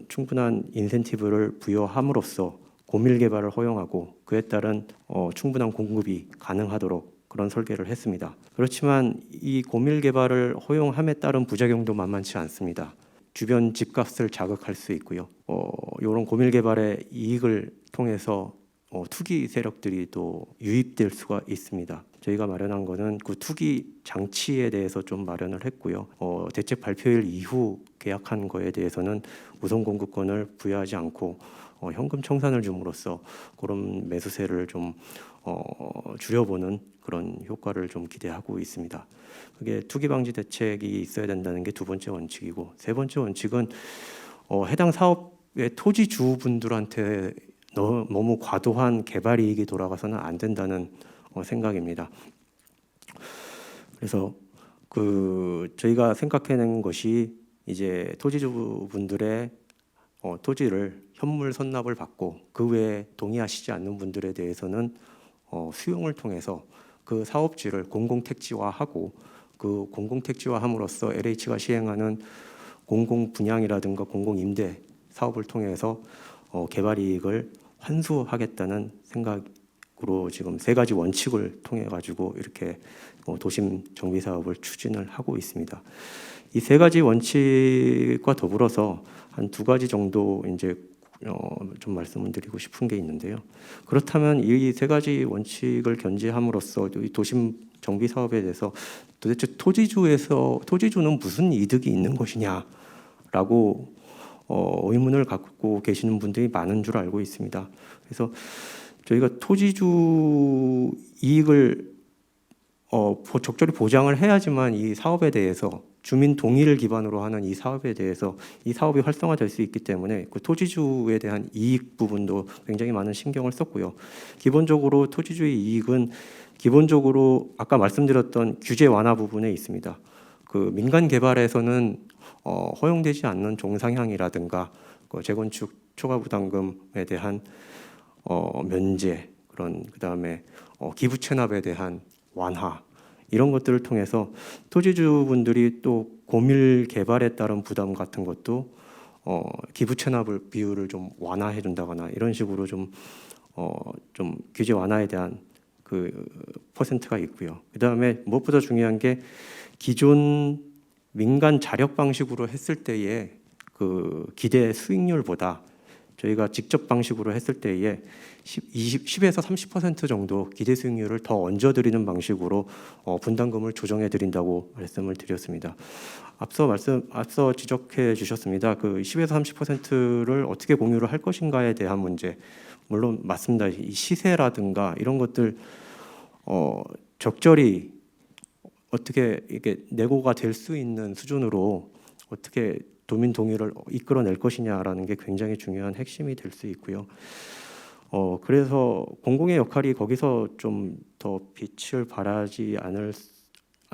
충분한 인센티브를 부여함으로써 고밀 개발을 허용하고 그에 따른 충분한 공급이 가능하도록 그런 설계를 했습니다. 그렇지만 이 고밀 개발을 허용함에 따른 부작용도 만만치 않습니다. 주변 집값을 자극할 수 있고요. 이런 고밀 개발의 이익을 통해서 투기 세력들이 또 유입될 수가 있습니다. 저희가 마련한 거는 그 투기 장치에 대해서 좀 마련을 했고요. 대책 발표일 이후 계약한 거에 대해서는 우선 공급권을 부여하지 않고 현금 청산을 줌으로써 그런 매수세를 좀 줄여보는 그런 효과를 좀 기대하고 있습니다. 그게 투기 방지 대책이 있어야 된다는 게 두 번째 원칙이고, 세 번째 원칙은 해당 사업의 토지 주분들한테 너무 과도한 개발 이익이 돌아가서는 안 된다는 생각입니다. 그래서 저희가 생각해낸 것이 이제 토지주분들의 토지를 현물 선납을 받고 그 외에 동의하시지 않는 분들에 대해서는 수용을 통해서 그 사업지를 공공택지화하고 그 공공택지화함으로써 LH가 시행하는 공공분양이라든가 공공임대 사업을 통해서 개발 이익을 환수하겠다는 생각으로 지금 세 가지 원칙을 통해 가지고 이렇게 도심 정비 사업을 추진을 하고 있습니다. 이 세 가지 원칙과 더불어서 한 두 가지 정도 이제 좀 말씀을 드리고 싶은 게 있는데요. 그렇다면 이 세 가지 원칙을 견지함으로써 이 도심 정비 사업에 대해서 도대체 토지주는 무슨 이득이 있는 것이냐라고 의문을 갖고 계시는 분들이 많은 줄 알고 있습니다. 그래서 저희가 토지주 이익을 적절히 보장을 해야지만 이 사업에 대해서 주민 동의를 기반으로 하는 이 사업에 대해서 이 사업이 활성화될 수 있기 때문에 그 토지주에 대한 이익 부분도 굉장히 많은 신경을 썼고요. 기본적으로 토지주의 이익은 기본적으로 아까 말씀드렸던 규제 완화 부분에 있습니다. 그 민간 개발에서는 허용되지 않는 종상향이라든가 그 재건축 초과 부담금에 대한 면제, 그다음에 기부 체납에 대한 완화, 이런 것들을 통해서 토지주분들이 또 고밀 개발에 따른 부담 같은 것도 기부 체납을 비율을 좀 완화해 준다거나 이런 식으로 좀 규제 완화에 대한 그 퍼센트가 있고요. 그다음에 무엇보다 중요한 게 기존 민간 자력 방식으로 했을 때의 그 기대 수익률보다 저희가 직접 방식으로 했을 때에 10에서 30% 정도 기대 수익률을 더 얹어드리는 방식으로 분담금을 조정해 드린다고 말씀을 드렸습니다. 앞서 지적해 주셨습니다. 그 10에서 30%를 어떻게 공유를 할 것인가에 대한 문제, 물론 맞습니다. 이 시세라든가 이런 것들 적절히 어떻게 이게 내고가 될 수 있는 수준으로 어떻게 도민 동의를 이끌어낼 것이냐라는 게 굉장히 중요한 핵심이 될 수 있고요. 그래서 공공의 역할이 거기서 좀 더 빛을 발하지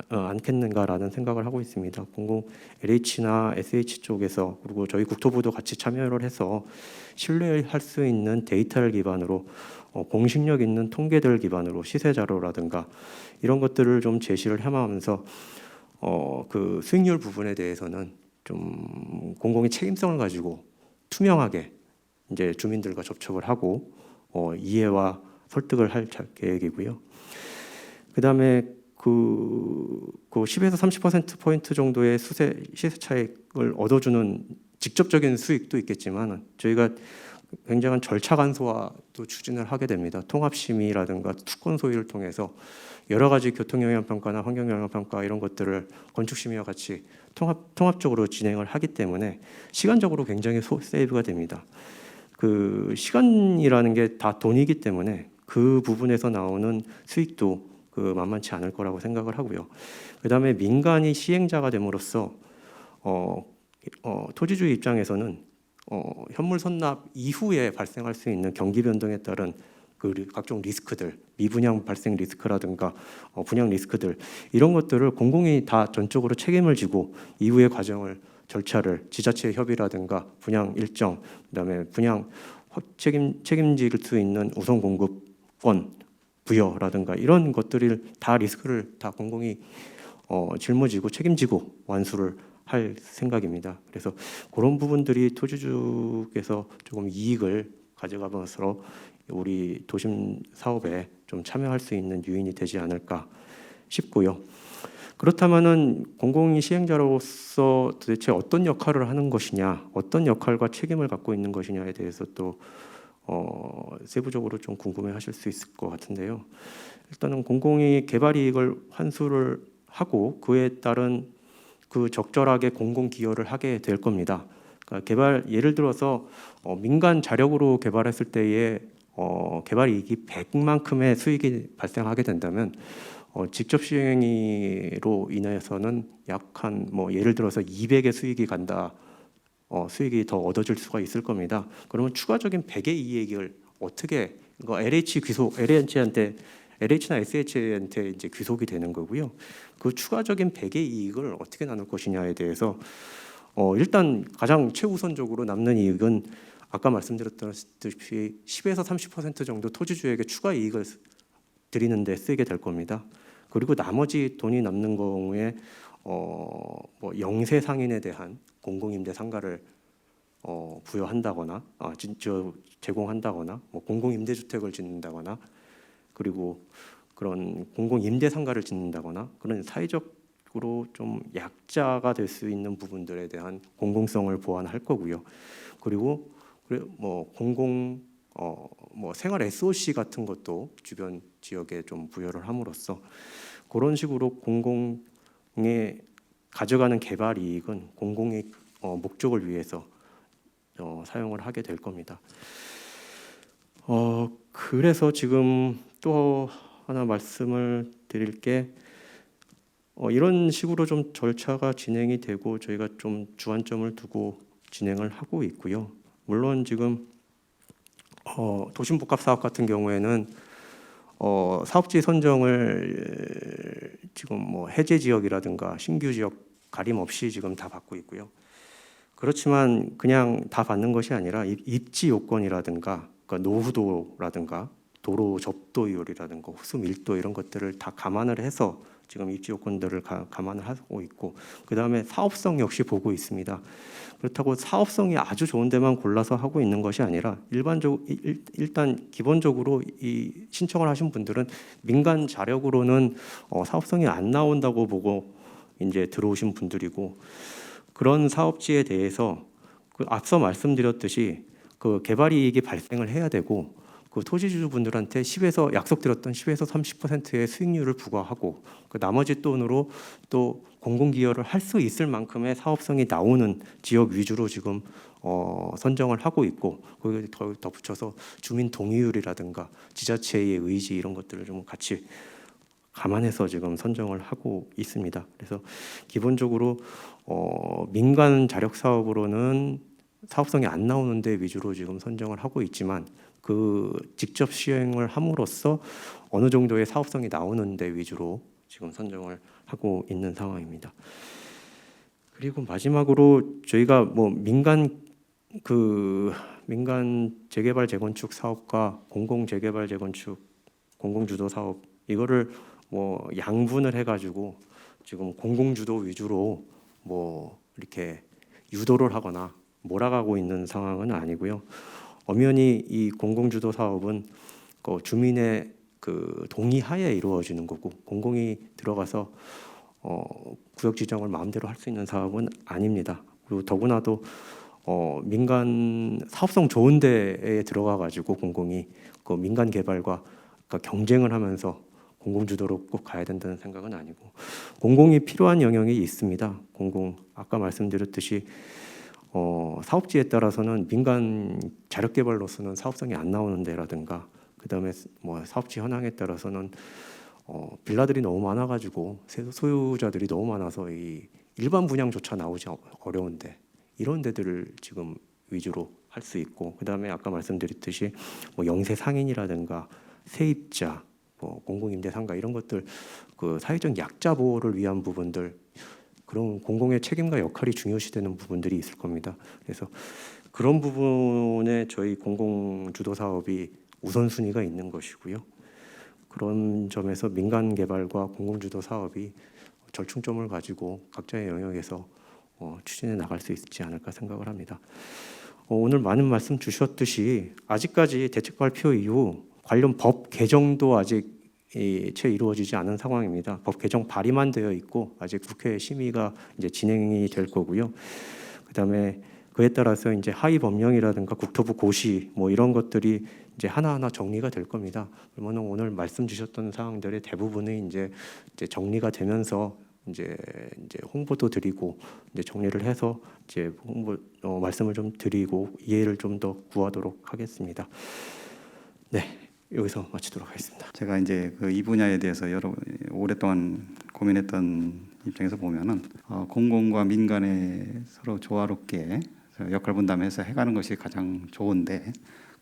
않겠는가라는 생각을 하고 있습니다. 공공 LH나 SH 쪽에서 그리고 저희 국토부도 같이 참여를 해서 신뢰할 수 있는 데이터를 기반으로 공식력 있는 통계들 기반으로 시세 자료라든가 이런 것들을 좀 제시를 해나가면서 그 수익률 부분에 대해서는 좀 공공의 책임성을 가지고 투명하게 이제 주민들과 접촉을 하고 이해와 설득을 할 계획이고요. 그다음에 그 10에서 30% 포인트 정도의 시세 차익을 얻어주는 직접적인 수익도 있겠지만 저희가 굉장한 절차 간소화도 추진을 하게 됩니다. 통합심의라든가 특권 소위를 통해서 여러 가지 교통 영향 평가나 환경 영향 평가 이런 것들을 건축 심의와 같이 통합적으로 진행을 하기 때문에 시간적으로 굉장히 세이브가 됩니다. 그 시간이라는 게 다 돈이기 때문에 그 부분에서 나오는 수익도 그 만만치 않을 거라고 생각을 하고요. 그다음에 민간이 시행자가 됨으로써 토지주의 입장에서는 현물 선납 이후에 발생할 수 있는 경기 변동에 따른 그 각종 리스크들, 미분양 발생 리스크라든가 분양 리스크들 이런 것들을 공공이 다 전적으로 책임을 지고 이후의 과정을 절차를 지자체 협의라든가 분양 일정, 그다음에 분양 책임질 수 있는 우선 공급권 부여라든가 이런 것들을 다 리스크를 다 공공이 짊어지고 책임지고 완수를 할 생각입니다. 그래서 그런 부분들이 토지주께서 조금 이익을 가져가면서 우리 도심 사업에 좀 참여할 수 있는 요인이 되지 않을까 싶고요. 그렇다면은 공공이 시행자로서 도대체 어떤 역할을 하는 것이냐, 어떤 역할과 책임을 갖고 있는 것이냐에 대해서 또 세부적으로 좀 궁금해하실 수 있을 것 같은데요. 일단은 공공이 개발 이익을 환수를 하고 그에 따른 그 적절하게 공공 기여를 하게 될 겁니다. 그러니까 예를 들어서 민간 자력으로 개발했을 때에 개발 이익이 100만큼의 수익이 발생하게 된다면 직접 시행으로 인해서는 약 한 예를 들어서 200의 수익이 간다. 수익이 더 얻어질 수가 있을 겁니다. 그러면 추가적인 100의 이익을 어떻게 LH나 SH한테 이제 귀속이 되는 거고요. 그 추가적인 100의 이익을 어떻게 나눌 것이냐에 대해서 일단 가장 최우선적으로 남는 이익은 아까 말씀드렸다시피 10에서 30% 정도 토지주에게 추가 이익을 드리는 데 쓰이게 될 겁니다. 그리고 나머지 돈이 남는 경우에 영세 상인에 대한 공공임대 상가를 부여한다거나 제공한다거나 공공임대주택을 짓는다거나 그리고 그런 공공임대 상가를 짓는다거나 그런 사회적으로 좀 약자가 될 수 있는 부분들에 대한 공공성을 보완할 거고요. 그리고 그래 뭐 공공 뭐 생활 SOC 같은 것도 주변 지역에 좀 부여를 함으로써 그런 식으로 공공에 가져가는 개발 이익은 공공의 목적을 위해서 사용을 하게 될 겁니다. 그래서 지금 또 하나 말씀을 드릴 게 이런 식으로 좀 절차가 진행이 되고 저희가 좀 주안점을 두고 진행을 하고 있고요. 물론 지금 도심복합 사업 같은 경우에는 사업지 선정을 지금 뭐 해제 지역이라든가 신규 지역 가림 없이 지금 다 받고 있고요. 그렇지만 그냥 다 받는 것이 아니라 입지 요건이라든가 그러니까 노후도라든가 도로 접도율이라든가 호수 밀도 이런 것들을 다 감안을 해서 지금 입지 요건들을 감안을 하고 있고 그다음에 사업성 역시 보고 있습니다. 그렇다고 사업성이 아주 좋은 데만 골라서 하고 있는 것이 아니라 일단 기본적으로 이 신청을 하신 분들은 민간 자력으로는 사업성이 안 나온다고 보고 이제 들어오신 분들이고 그런 사업지에 대해서 그 앞서 말씀드렸듯이 그 개발 이익이 발생을 해야 되고 그 토지주분들한테 약속드렸던 10에서 30%의 수익률을 부과하고 그 나머지 돈으로 또 공공기여를 할 수 있을 만큼의 사업성이 나오는 지역 위주로 지금 선정을 하고 있고 거기에 덧붙여서 주민 동의율이라든가 지자체의 의지 이런 것들을 좀 같이 감안해서 지금 선정을 하고 있습니다. 그래서 기본적으로 민간 자력 사업으로는 사업성이 안 나오는 데 위주로 지금 선정을 하고 있지만 그 직접 시행을 함으로써 어느 정도의 사업성이 나오는 데 위주로 지금 선정을 하고 있는 상황입니다. 그리고 마지막으로 저희가 뭐 민간 재개발 재건축 사업과 공공 재개발 재건축 공공 주도 사업 이거를 뭐 양분을 해가지고 지금 공공 주도 위주로 뭐 이렇게 유도를 하거나 몰아가고 있는 상황은 아니고요. 엄연히 이 공공주도 사업은 그 주민의 그 동의하에 이루어지는 거고 공공이 들어가서 구역 지정을 마음대로 할 수 있는 사업은 아닙니다. 그리고 더구나도 민간 사업성 좋은 데에 들어가 가지고 공공이 그 민간 개발과 그러니까 경쟁을 하면서 공공주도로 꼭 가야 된다는 생각은 아니고 공공이 필요한 영역이 있습니다. 아까 말씀드렸듯이 사업지에 따라서는 민간 자력개발로서는 사업성이 안 나오는 데라든가 그다음에 뭐 사업지 현황에 따라서는 빌라들이 너무 많아가지고 소유자들이 너무 많아서 이 일반 분양조차 나오지 어려운데 이런 데들을 지금 위주로 할 수 있고 그다음에 아까 말씀드렸듯이 뭐 영세 상인이라든가 세입자 뭐 공공임대상가 이런 것들 그 사회적 약자 보호를 위한 부분들 그런 공공의 책임과 역할이 중요시되는 부분들이 있을 겁니다. 그래서 그런 부분에 저희 공공주도 사업이 우선순위가 있는 것이고요. 그런 점에서 민간 개발과 공공주도 사업이 절충점을 가지고 각자의 영역에서 추진해 나갈 수 있지 않을까 생각을 합니다. 오늘 많은 말씀 주셨듯이 아직까지 대책 발표 이후 관련 법 개정도 아직 채 이루어지지 않은 상황입니다. 법 개정 발의만 되어 있고 아직 국회 심의가 이제 진행이 될 거고요. 그다음에 그에 따라서 이제 하위 법령이라든가 국토부 고시 뭐 이런 것들이 이제 하나하나 정리가 될 겁니다. 그러면 오늘 말씀 주셨던 사항들의 대부분이 이제 정리가 되면서 이제 홍보도 드리고 이제 정리를 해서 이제 말씀을 좀 드리고 이해를 좀 더 구하도록 하겠습니다. 네. 여기서 마치도록 하겠습니다. 제가 이제 이 분야에 대해서 오랫동안 고민했던 입장에서 보면은 공공과 민간의 서로 조화롭게 역할 분담해서 해가는 것이 가장 좋은데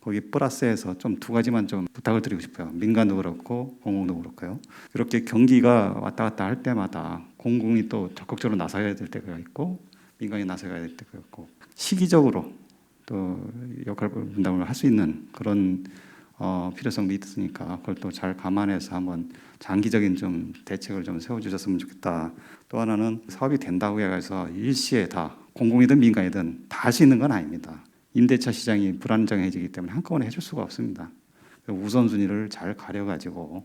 거기 플러스해서 좀 두 가지만 좀 부탁을 드리고 싶어요. 민간도 그렇고 공공도 그렇고요. 이렇게 경기가 왔다 갔다 할 때마다 공공이 또 적극적으로 나서야 될 때가 있고 민간이 나서야 될 때가 있고 시기적으로 또 역할 분담을 할 수 있는 그런 필요성도 있으니까 그걸 또 잘 감안해서 한번 장기적인 좀 대책을 좀 세워주셨으면 좋겠다. 또 하나는 사업이 된다고 해서 일시에 다 공공이든 민간이든 다 할 수 있는 건 아닙니다. 임대차 시장이 불안정해지기 때문에 한꺼번에 해줄 수가 없습니다. 우선순위를 잘 가려가지고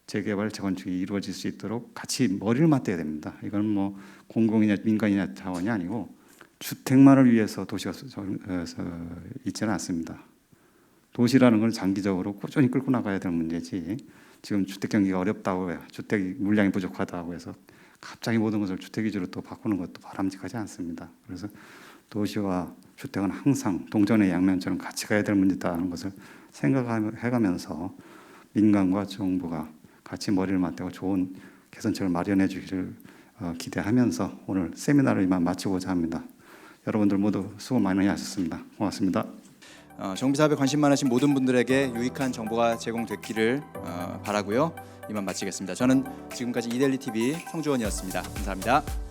재개발, 재건축이 이루어질 수 있도록 같이 머리를 맞대야 됩니다. 이건 뭐 공공이냐 민간이냐 차원이 아니고 주택만을 위해서 도시가 있지는 않습니다. 도시라는 건 장기적으로 꾸준히 끌고 나가야 될 문제지, 지금 주택 경기가 어렵다고 해요, 주택 물량이 부족하다고 해서 갑자기 모든 것을 주택 위주로 또 바꾸는 것도 바람직하지 않습니다. 그래서 도시와 주택은 항상 동전의 양면처럼 같이 가야 될 문제다는 것을 생각해가면서 민간과 정부가 같이 머리를 맞대고 좋은 개선책을 마련해 주기를 기대하면서 오늘 세미나를 이만 마치고자 합니다. 여러분들 모두 수고 많이 하셨습니다. 고맙습니다. 정비 사업에 관심 많으신 모든 분들에게 유익한 정보가 제공됐기를 바라고요. 이만 마치겠습니다. 저는 지금까지 이데일리 TV 성주원이었습니다. 감사합니다.